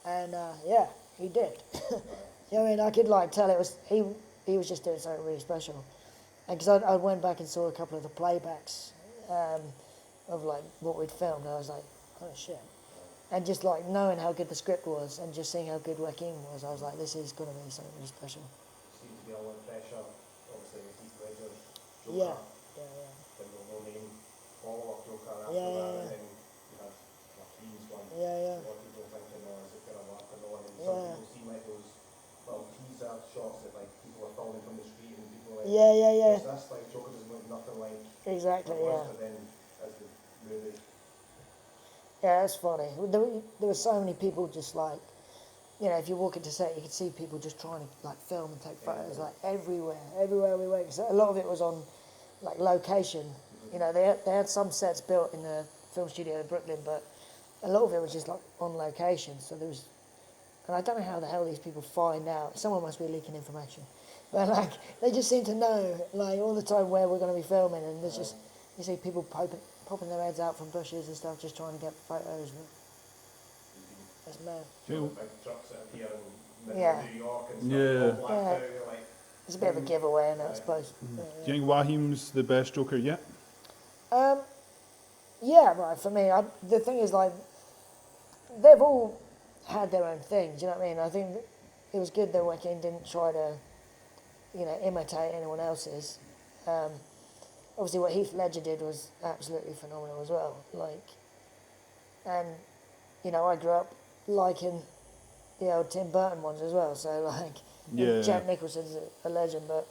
and yeah, he did. You know what I mean? I could like tell it was he was just doing something really special. And because I went back and saw a couple of the playbacks of like what we'd filmed, I was like, oh shit. And just like knowing how good the script was and just seeing how good Joaquin was, I was like, this is going to be something really special. Seems to be all under pressure, obviously with Heath Ledger, Joker, Yeah. then the no name follow-up Joker after Yeah. that, and then you have Joaquin's one. Yeah. A lot of people thinking, is it going to work or not? And some Yeah. people seem like those little teaser shots that like people are filming from the street and people are like, Yeah. what's this? Like Joker doesn't look nothing like Exactly, it was, yeah. but then as the movie. Yeah, that's funny. There were so many people just like, if you walk into set, you could see people just trying to like film and take photos like everywhere we went. 'Cause a lot of it was on like location. They had some sets built in the film studio in Brooklyn, but a lot of it was just like on location. So there was, and I don't know how the hell these people find out. Someone must be leaking information, but like they just seem to know like all the time where we're going to be filming, and there's just you see people popping their heads out from bushes and stuff, just trying to get photos. It's mad. Big trucks that appear in middle Yeah. of New York and stuff, Yeah. all blacked Yeah. out, you're like, It's a bit of a giveaway, isn't it, I suppose. Do you think Wahim's the best Joker yet? Yeah, right, for me, the thing is, like, they've all had their own things, you know what I mean? I think it was good that Joaquin didn't try to, imitate anyone else's. Obviously, what Heath Ledger did was absolutely phenomenal as well. Like, and, I grew up liking the old Tim Burton ones as well, so, like, Yeah. Jack Nicholson's a legend, but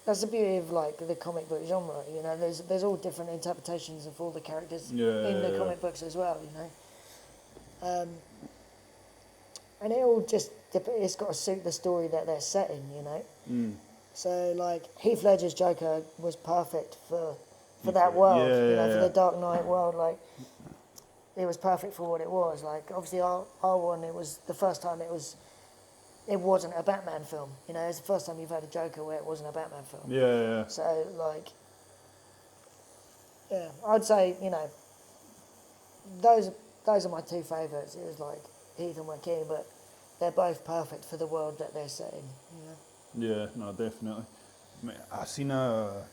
that's the beauty of, like, the comic book genre, there's all different interpretations of all the characters in the comic books as well, and it all just, it's got to suit the story that they're setting, So, like, Heath Ledger's Joker was perfect for that world, for the Dark Knight world, like, it was perfect for what it was. Like, obviously, our one, it was the first time it wasn't a Batman film. It's the first time you've had a Joker where it wasn't a Batman film. Yeah. So, like, yeah, I'd say, those are my two favourites. It was like Heath and Joaquin, but they're both perfect for the world that they're setting. Yeah, no, definitely. Mate, I seen a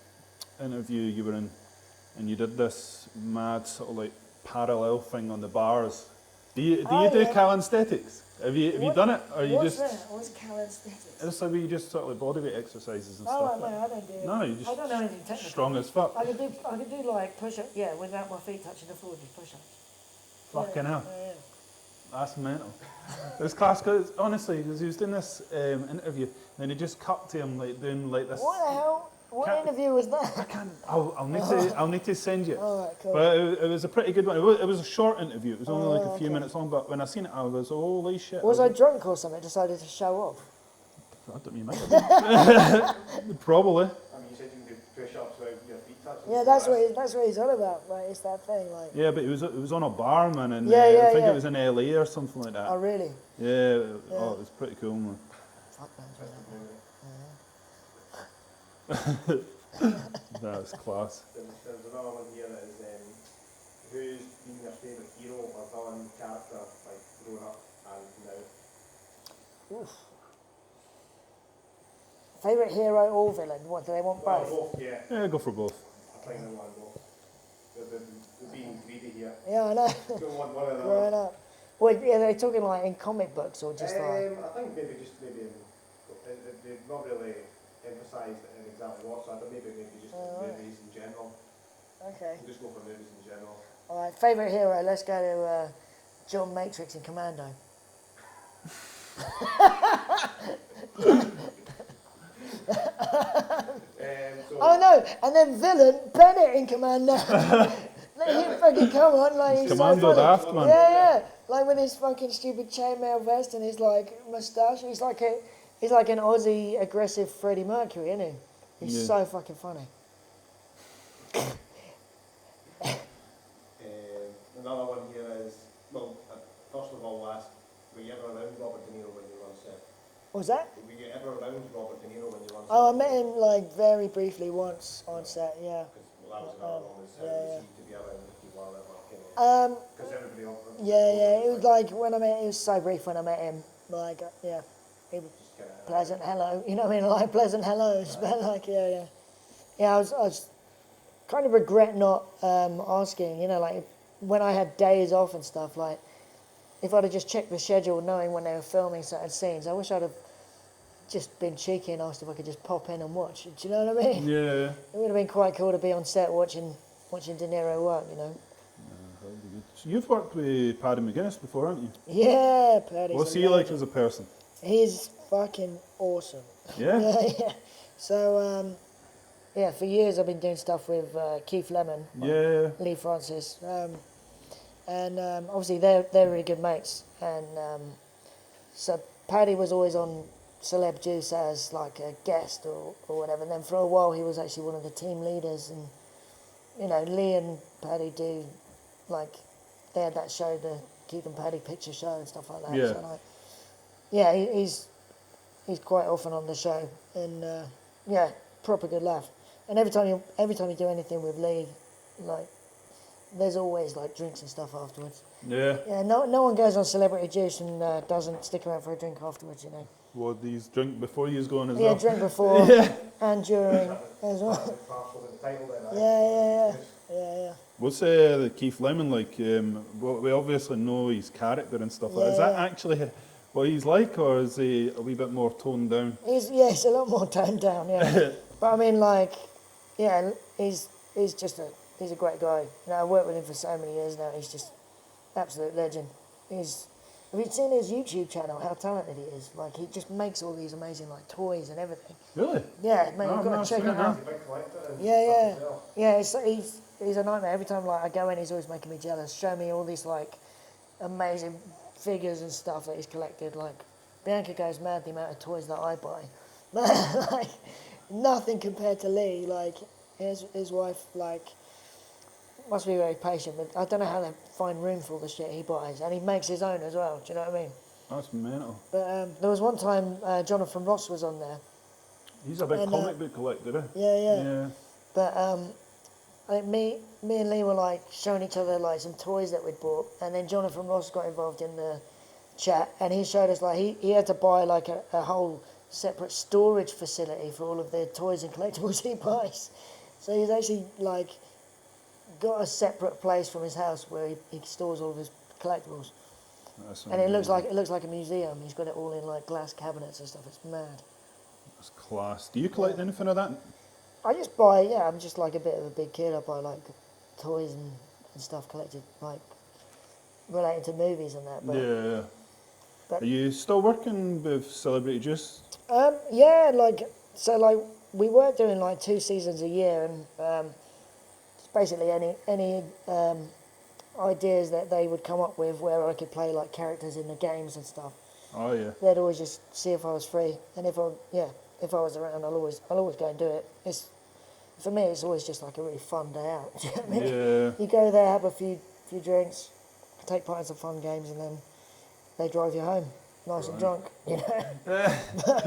interview you were in, and you did this mad sort of like parallel thing on the bars. Do you do yeah. calisthenics? Have you done it, or you What's just? that? What's calisthenics? It's like where you just sort of like bodyweight exercises and Oh, stuff. no, like. I don't do it. No, you just I don't know anything technical. strong as fuck. I could do like push up, without my feet touching the floor, just push ups. Fucking hell. Yeah. That's mental. This class, cause honestly, because he was doing this interview, and then he just cut to him like doing like this. What the hell? What Can't- interview was I that? can't. I'll need to send you. All right, cool. But it was a pretty good one. It was a short interview. It was only like a few minutes long. But when I seen it, I was holy shit. Was I drunk or something? Decided to show off. I don't mean that. Probably. I mean, you said you can do push-ups without your feet touching. Yeah, that's what he's on about. Like, it's that thing. Like, Yeah, but it was on a bar, man, and Yeah, I think yeah. it was in LA or something like that. oh really? Yeah. Oh, it was pretty cool, man. Fuck man. That was class. There's another one here that is who's been your favourite hero or villain character, like growing up and now? Oof. Favorite hero or villain? What do they want Well, both? both, yeah. Yeah, go for both. I think I want both. They're being greedy here. Yeah, I know. Don't want one or the Growing other. up. Well, yeah, they're talking like in comic books or just like. I think maybe they've not really emphasised it in exactly what, so I don't maybe just movies in general. Okay. We'll just go for movies in general. All right. Favorite hero? Let's go to John Matrix in Commando. So Oh no! And then villain Bennett in Commando. Let him fucking come on, like he's Commando so funny. daft, man. Yeah, like with his fucking stupid chainmail vest and his like moustache. He's like an Aussie aggressive Freddie Mercury, isn't he? He's Yeah. so fucking funny. another one here is, well, first of all, were you ever around Robert De Niro when you were on set? What was that? Were you ever around Robert De Niro when you were on set? Oh, I met him like very briefly once on set. Yeah. Because that was another one, was yeah. to be around if you were ever because everybody else. Yeah. It was like when I met. It was so brief when I met him. Like, yeah, he was Just kinda, pleasant hello. You know what I mean? Like pleasant hellos, but like yeah. I was kind of regret not asking. Like when I had days off and stuff. Like if I'd have just checked the schedule, knowing when they were filming certain scenes, I wish I'd have just been cheeky and asked if I could just pop in and watch. Do you know what I mean? Yeah. It would have been quite cool to be on set watching De Niro work. So you've worked with Paddy McGuinness before, haven't you? Yeah, Paddy's What's a he like legend. as a person? He's fucking awesome. Yeah. Yeah. So, for years I've been doing stuff with Keith Lemon, Yeah. Lee Francis, and obviously they're really good mates. And so Paddy was always on Celeb Juice as like a guest or whatever. And then for a while he was actually one of the team leaders. And Lee and Paddy do like they had that show, the Keith and Paddy picture show and stuff like that. Yeah. So, he's quite often on the show, and proper good laugh. And every time you do anything with Lee, like there's always like drinks and stuff afterwards. Yeah. Yeah, no one goes on Celebrity Juice and doesn't stick around for a drink afterwards, you know. Well, these drink before you going as Yeah, well. drink before Yeah. and during as well. Classic parcel in the title then, Yeah. What's the Keith Lemon like? Well, we obviously know his character and stuff. Like, is that Yeah. actually what he's like, or is he a wee bit more toned down? He's a lot more toned down, yeah. But I mean, like, yeah, he's just he's a great guy. You know, I worked with him for so many years now. He's just absolute legend. Have you seen his YouTube channel? How talented he is! Like, he just makes all these amazing like toys and everything. Really? Yeah, man, Oh, you've got no, to check I've it seen out. He's a big collector and Yeah. stuff as well. Yeah, he's a nightmare. Every time like I go in, he's always making me jealous. Show me all these like amazing figures and stuff that he's collected. Like Bianca goes mad the amount of toys that I buy. Like nothing compared to Leigh. Like his wife like must be very patient, but I don't know how they find room for all the shit he buys, and he makes his own as well. Do you know what I mean? That's mental. But there was one time Jonathan Ross was on there. He's a big And, comic book collector, eh? Yeah. But I think me and Leigh were like showing each other like some toys that we'd bought, and then Jonathan Ross got involved in the chat, and he showed us like he had to buy like a whole separate storage facility for all of the toys and collectibles he buys. So he's actually like got a separate place from his house where he stores all of his collectibles, That's and it looks amazing. like a museum. He's got it all in like glass cabinets and stuff. It's mad. That's class. Do you collect anything of that? I just buy, I'm just like a bit of a big kid. I buy like toys and stuff collected, like relating to movies and that. But, Yeah. But- Are you still working with Celebrity Juice? yeah, like we were doing like 2 seasons a year, and just basically any ideas that they would come up with where I could play like characters in the games and stuff. Oh yeah. They'd always just see if I was free, and if I was around, I'll always go and do it. For me, it's always just like a really fun day out. Do you know what I mean? Yeah. You go there, have a few drinks, take part in some fun games, and then they drive you home, nice and drunk. You know.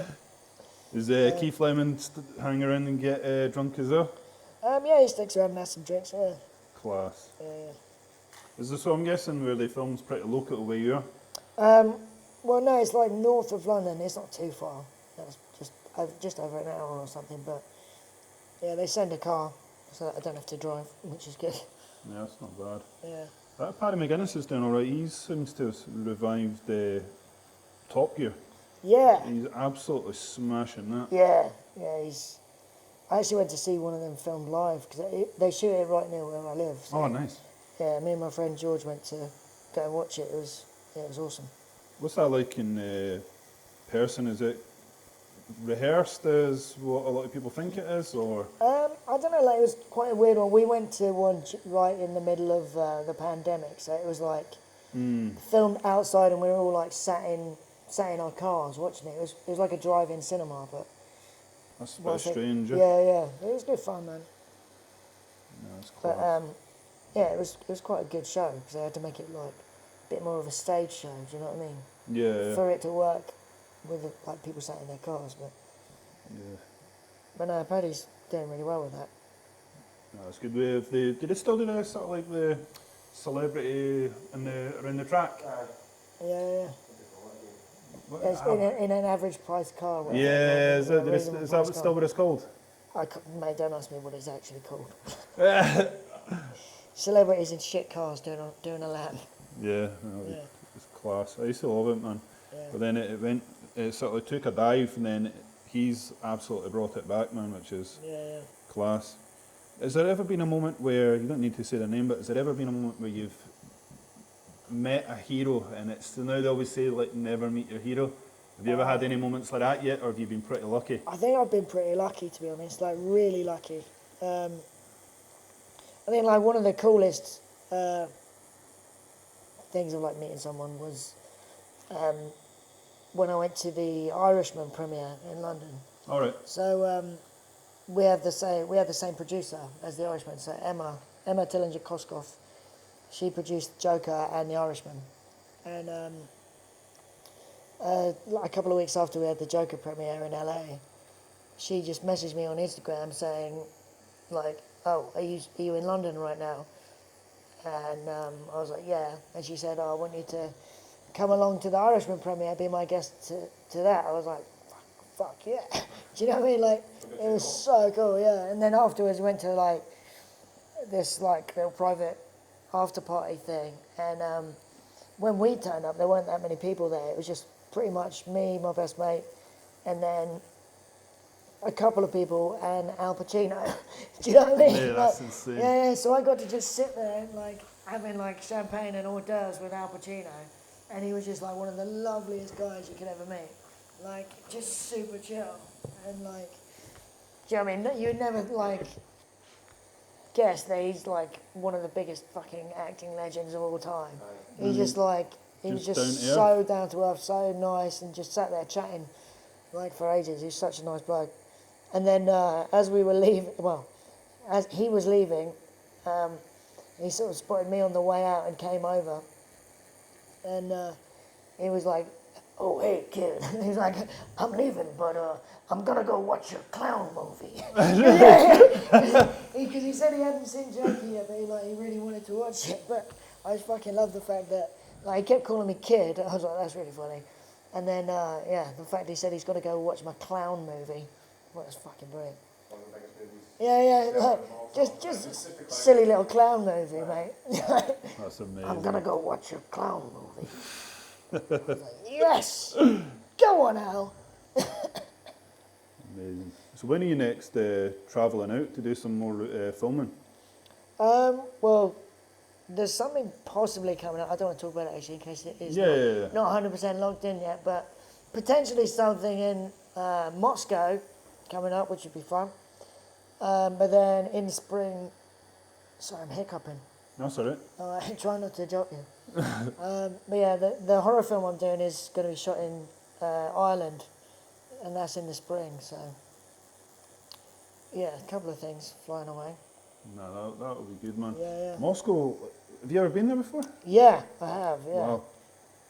Is Keith Lemon hang around and get drunk as well? Yeah, he sticks around and has some drinks. Yeah. Class. Yeah. Is this what I'm guessing where the film's pretty local where you are? Well, no, it's like north of London. It's not too far. It's just over an hour or something. But yeah, they send a car so that I don't have to drive, which is good. Yeah, that's not bad. Yeah. Paddy McGuinness is doing alright. He seems to have revived Top Gear. Yeah. He's absolutely smashing that. Yeah. I actually went to see one of them filmed live because they shoot it right near where I live. So, Oh, nice. yeah, me and my friend George went to go and watch it. It was awesome. What's that like in person? Is it rehearsed as what a lot of people think it is, or? I don't know, like it was quite a weird one. We went to one right in the middle of the pandemic, so it was like filmed outside, and we were all like sat in our cars watching it. It was like a drive-in cinema, but That's a bit strange. yeah, it was good fun, man. No, it's But class. yeah, it was quite a good show because they had to make it like a bit more of a stage show. Do you know what I mean? Yeah. For it to work with like people sat in their cars, Yeah. but no, Paddy's doing really well with that. No, it's good. Did they still do the sort of like the celebrity around the track? Yeah. What- It's in an average price car. whatever, Yeah, a is that reasonable price car. still what it's called? Mate, don't ask me what it's actually called. Celebrities in shit cars doing a lap. Yeah, no, Yeah. it's class. I used to love it, man. Yeah. But then it sort of took a dive, and then he's absolutely brought it back, man, which is Yeah. class. Has there ever been a moment where, you don't need to say the name, but has there ever been a moment where you've met a hero, and it's, now they always say, like, never meet your hero. Have you ever had any moments like that yet, or have you been pretty lucky? I think I've been pretty lucky, to be honest, like really lucky. I think like one of the coolest things of like meeting someone was when I went to the Irishman premiere in London. All right. So we had the same producer as the Irishman. So Emma Tillinger-Koskoff, she produced Joker and the Irishman, and like a couple of weeks after we had the Joker premiere in LA, she just messaged me on Instagram saying, like, "Oh, are you in London right now?" And I was like, yeah. And she said, oh, I want you to come along to the Irishman premiere, be my guest to that. I was like, fuck yeah. Do you know what I mean? Like, it was so cool, yeah. And then afterwards we went to like this like little private after party thing. And when we turned up, there weren't that many people there. It was just pretty much me, my best mate, and then a couple of people and Al Pacino. Do you know what I mean? Yeah, that's insane. Yeah, so I got to just sit there like having like champagne and hors d'oeuvres with Al Pacino, and he was just like one of the loveliest guys you could ever meet. Like, just super chill, and like, do you know what I mean? You'd never like guess that he's like one of the biggest fucking acting legends of all time. He just like, he was Just just down to so down to earth, so nice, and just sat there chatting like for ages. He's such a nice bloke. And then as we were leaving, well, as he was leaving, he sort of spotted me on the way out and came over. And he was like, oh, hey, kid. He's like, I'm leaving, but I'm going to go watch your clown movie. Because he said he hadn't seen Jackie yet, but he really wanted to watch it. But I just fucking love the fact that, like, he kept calling me kid. I was like, that's really funny. And then, the fact he said he's got to go watch my clown movie. Well, that's fucking brilliant. One of the biggest movies. Yeah, like, just silly little clown movie, mate. That's amazing. I'm gonna go watch your clown movie. I was like, yes! Go on, Al! Amazing. So when are you next travelling out to do some more filming? Well, there's something possibly coming up. I don't want to talk about it actually in case it is Yeah. not 100% locked in yet, but potentially something in Moscow coming up, which would be fun. But then in the spring, sorry, I'm hiccuping. That's all right. I try not to joke you. But yeah, the horror film I'm doing is going to be shot in Ireland, and that's in the spring. So yeah, a couple of things flying away. No, that would be good, man. Yeah. Moscow, have you ever been there before? Yeah, I have. Yeah, Wow.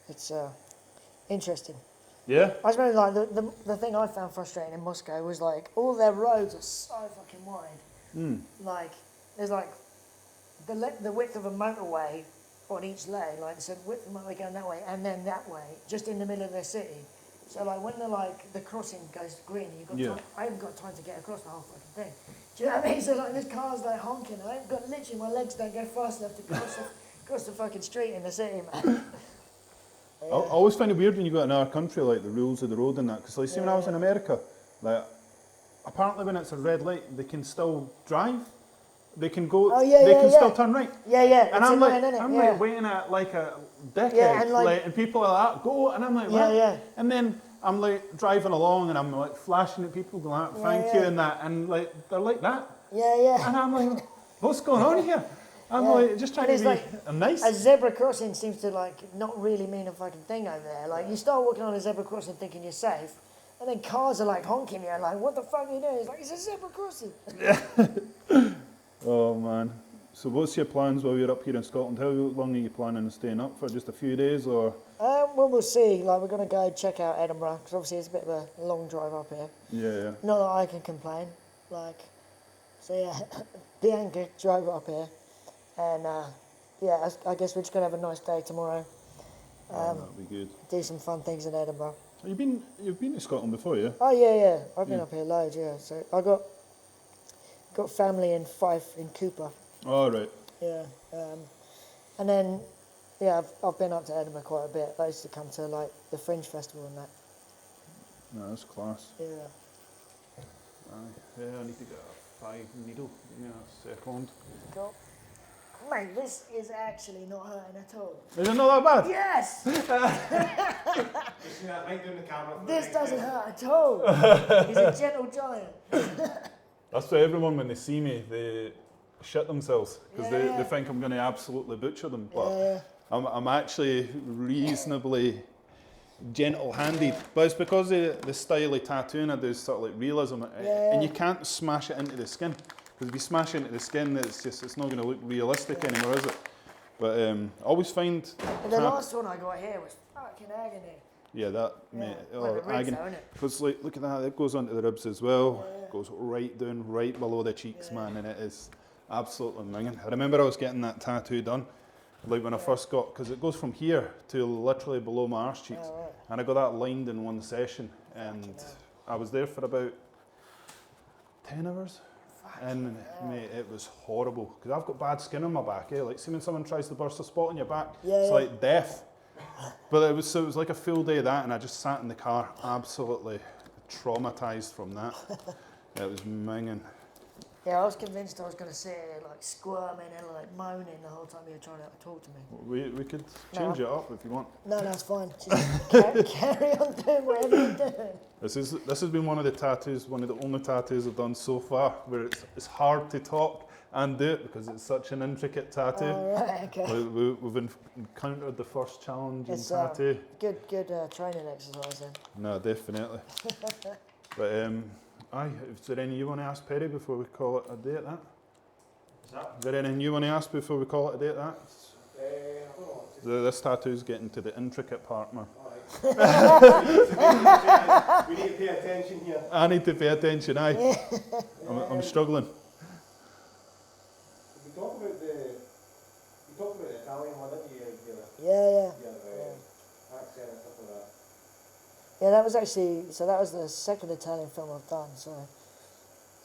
it's interesting. Yeah? I suppose like the thing I found frustrating in Moscow was like all their roads are so fucking wide. Like there's like the width of a motorway on each lane, like so width of the motorway going that way and then that way, just in the middle of their city. So like when the crossing goes green, you've got time, I haven't got time to get across the whole fucking thing. Do you know what I mean? So like this car's like honking, I ain't got literally my legs don't go fast enough to cross the fucking street in the city, man. I always find it weird when you go to another country, like the rules of the road and that. Because like, see, when I was in America, like apparently when it's a red light, they can still drive. They can go. They can still turn right. Yeah. And I'm like waiting at like a dickhead, and people are like, go, and I'm like, what? Yeah. And then I'm like driving along, and I'm like flashing at people, going, like, thank you, and that, and like they're like that. Yeah. And I'm like, what's going on here? I'm like just trying to be like, nice. A zebra crossing seems to like not really mean a fucking thing over there. Like you start walking on a zebra crossing thinking you're safe, and then cars are like honking you, like, what the fuck are you doing? It's like, it's a zebra crossing. Oh man. So what's your plans while you're up here in Scotland? How long are you planning on staying up for? Just a few days or? Well, we'll see. Like we're gonna go check out Edinburgh because obviously it's a bit of a long drive up here. Yeah. Not that I can complain. Like, so yeah, Bianca drove up here, and I guess we're just gonna have a nice day tomorrow. That'd be good. Do some fun things in Edinburgh. You've been to Scotland before, yeah? Oh yeah. I've been up here loads. Yeah. So I got family in Fife in Cooper. Oh right. Yeah. And then I've been up to Edinburgh quite a bit. I used to come to like the Fringe Festival and that. No, that's class. Yeah. Yeah, I need to get a 5 needle. Give me a second. Cool. Mate, this is actually not hurting at all. Is it not that bad? Yes! This This doesn't hurt at all. He's a gentle giant. That's why everyone, when they see me, they shit themselves because Yeah. they think I'm going to absolutely butcher them. But Yeah. I'm actually reasonably gentle-handed. But it's because of the style of tattooing I do, sort of like realism, and you can't smash it into the skin. Because if you smash it into the skin, it's not going to look realistic anymore, is it? But I always find... And the last one I got here was fucking agony. Yeah, that, mate, Well, the ribs agony. though, innit? Because like, look at that, it goes onto the ribs as well. Goes right down, right below the cheeks, man, and it is Absolutely minging. I remember I was getting that tattoo done, like when I first got, because it goes from here to literally below my arse cheeks, Oh, right. and I got that lined in one session, and I was there for about 10 hours, and mate, it was horrible, because I've got bad skin on my back, like see when someone tries to burst a spot on your back, it's like death. But it was like a full day of that, and I just sat in the car, absolutely traumatised from that. It was minging. Yeah, I was convinced I was going to sit here like squirming and like moaning the whole time you were trying to talk to me. We could change it up if you want. No, that's fine. Just carry on doing whatever you're doing. This has been one of the tattoos, one of the only tattoos I've done so far, where it's hard to talk and do it because it's such an intricate tattoo. Oh, right, okay. We've encountered the first challenge in tattoo. Good training exercise then. No, definitely. But is there anything you want to ask Perry before we call it a day at that? What's that? Is there anything you want to ask before we call it a day at that? I don't know. This tattoo's getting to the intricate part now. We need to pay attention here. I need to pay attention, aye. I'm struggling. We talked about the Italian one, didn't you? Yeah. Accent and stuff like that. Yeah, that was the second Italian film I've done. So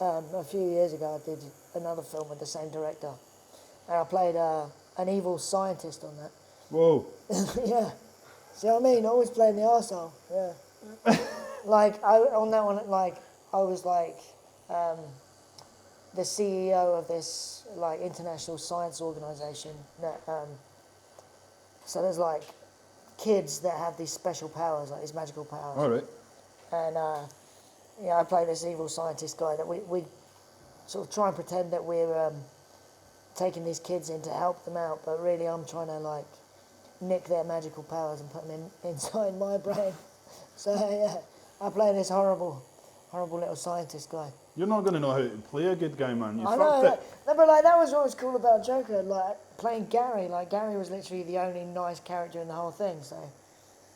a few years ago I did another film with the same director. And I played an evil scientist on that. Whoa. Yeah. See what I mean? Always playing the arsehole. Yeah. On that one, I was the CEO of this international science organization. That, so there's kids that have these special powers, these magical powers. All right. And I play this evil scientist guy that we sort of try and pretend that we're taking these kids in to help them out, but really I'm trying to nick their magical powers and put them inside my brain. So yeah, I play this horrible little scientist guy. You're not going to know how to play a good guy, man. You I fucked know, it. no, but that was what was cool about Joker, playing Gary. Gary was literally the only nice character in the whole thing, so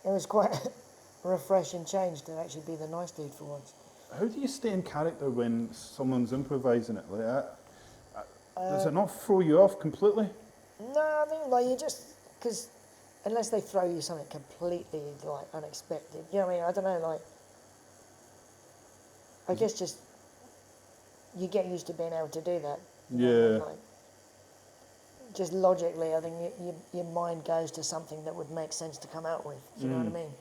it was quite a refreshing change to actually be the nice dude for once. How do you stay in character when someone's improvising it like that? Does it not throw you off completely? No, I mean, you just, because unless they throw you something completely unexpected, you know what I mean? I don't know, I guess just you get used to being able to do that. You know, just logically, I think your mind goes to something that would make sense to come out with. Do you know what I mean?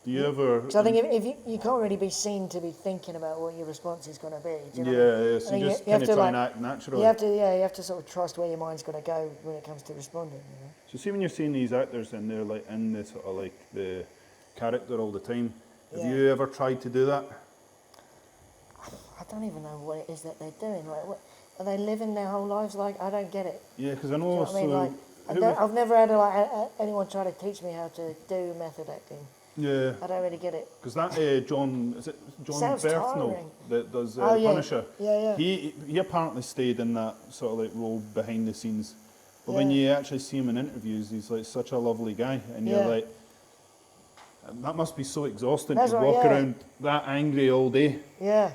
Do you ever? So I think if you can't really be seen to be thinking about what your response is going to be. Do you know what I mean? Yeah, so you just kind of try and act naturally. You have to sort of trust where your mind's going to go when it comes to responding. You know? So see when you're seeing these actors and they're in the sort of the character all the time, have you ever tried to do that? I don't even know what it is that they're doing. Are they living their whole lives I don't get it. Yeah, because I know. Do you know what I mean? I've never had anyone try to teach me how to do method acting. Yeah. I don't really get it. Because that John Sounds Berthnell tiring. that does Oh, yeah. Punisher. Yeah. He apparently stayed in that sort of role behind the scenes. But when you actually see him in interviews, he's such a lovely guy, and you're that must be so exhausting to walk around that angry all day. Yeah.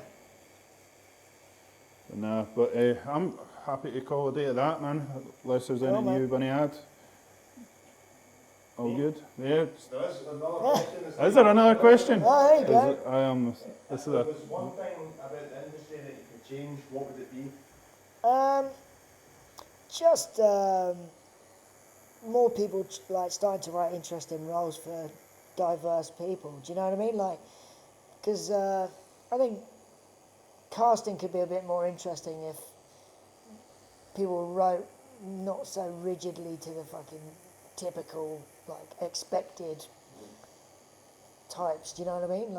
No, but I'm happy to call a day of that, man. Unless there's anything you want to add. All good? Yeah. There's another question. Is there another question? Oh, there you go. This is If there was one thing about the industry that you could change, what would it be? Just more people starting to write interesting roles for diverse people. Do you know what I mean? Because I think casting could be a bit more interesting if people wrote not so rigidly to the fucking typical expected types. Do you know what I mean?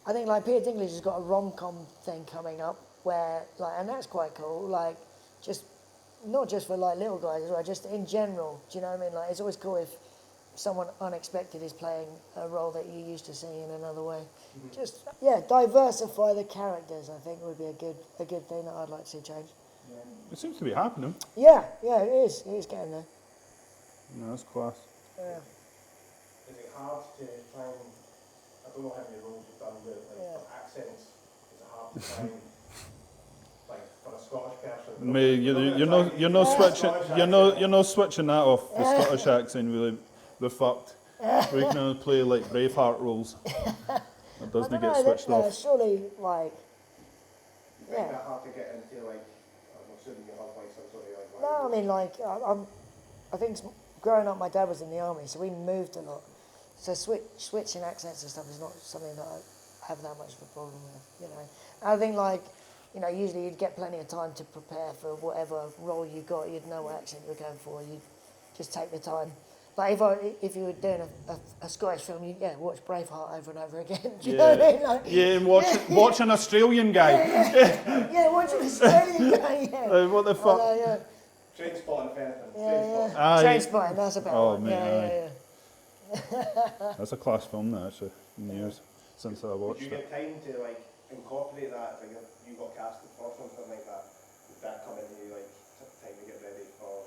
I think Peter Dinklage has got a rom-com thing coming up where and that's quite cool. Just not just for little guys as well, just in general. Do you know what I mean? It's always cool if someone unexpected is playing a role that you used to see in another way. Mm-hmm. Just diversify the characters. I think would be a good thing that I'd like to see change. Yeah. It seems to be happening. Yeah, it is. It is getting there. No, that's class. Yeah. Is it hard to try and, I don't know how many roles you've done with accents, is it hard to try and, for a Scottish person, Mate, you're not switching. You're not switching that off. The Scottish accent, really, we're fucked. We can only play like Braveheart roles. It doesn't get switched off. Surely, like, You find that hard to get into, like, I'm assuming you have like some sort of like. no, I mean, like, I think growing up, my dad was in the army, so we moved a lot. So switching accents and stuff is not something that I have that much of a problem with, you know. I think, like, you know, usually you'd get plenty of time to prepare for whatever role you got. You'd know what accent you were going for. You'd just take the time. Like if you were doing a Scottish film, you'd watch Braveheart over and over again. Do you know what I mean? Like, And watch an Australian guy. Watch an Australian guy. Yeah. What the fuck? Train spotting, if anything. Train spotting, that's about Oh, it. man, That's a class film, that, actually, in years since I watched Did you it. get time to like incorporate that? Like if you got casted for something like that, did that come into you like time to get ready for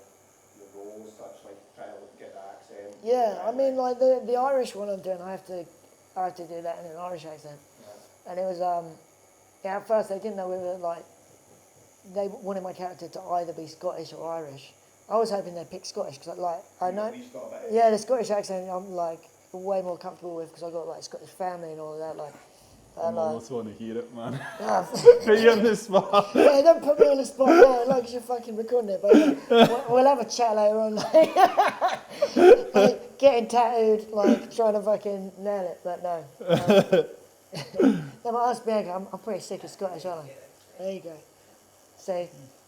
the role, such like trying to get that accent? Yeah, I mean, like the Irish one I'm doing, I have to do that in an Irish accent, and it was at first they didn't know whether like they wanted my character to either be Scottish or Irish. I was hoping they'd pick Scottish because I know the Scottish accent I'm like way more comfortable with because I got like Scottish family and all of that. Like, I almost want to hear it, man. Put you on the spot. Yeah, don't put me on the spot now, like 'cause you're fucking recording it. But we'll have a chat later on, like getting tattooed, like trying to fucking nail it. But no. They might ask me, I'm pretty sick of Scottish, aren't I? There you go. See.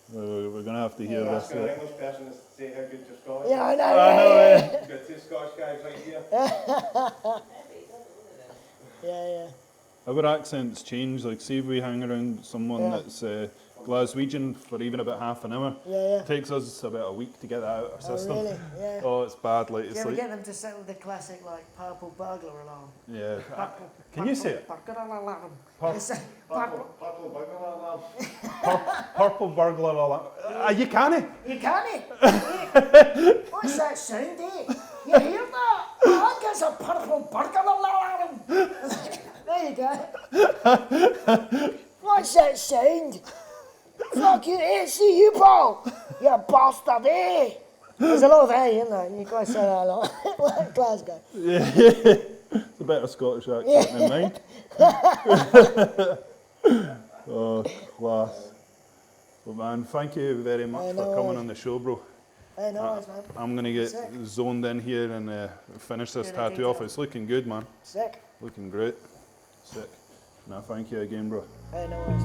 We're going to have to hear this. An English person to say how good your Scottish. Yeah, I know. You've got two Scottish guys right here. Yeah. Our accents change. Like, see if we hang around someone that's Glaswegian for even about half an hour. Yeah. It takes us about a week to get that out of our system. Oh, really? Yeah. Oh, it's bad. Like, Do it's you ever like, get them to settle the classic, like, purple burglar alarm? yeah. Can you say it? Burglar alarm. Purple burglar alarm. Purple burglar alarm. You can't. You can't. What's that sound, eh? You hear that? Oh, that's a purple burglar alarm. There you go. What's that sound? Fuck you, see you, Paul. You bastard, eh? There's a lot of A in there. You guys say that a lot. Like Glasgow. Yeah. It's a better Scottish accent than mine. Oh, class. Well, man, thank you very much for coming on the show, bro. Hey, no worries, man. I'm going to get Sick. zoned in here and finish this Do the tattoo off. detail. It's looking good, man. Sick. Looking great. Sick. No, thank you again, bro. Hey, no worries.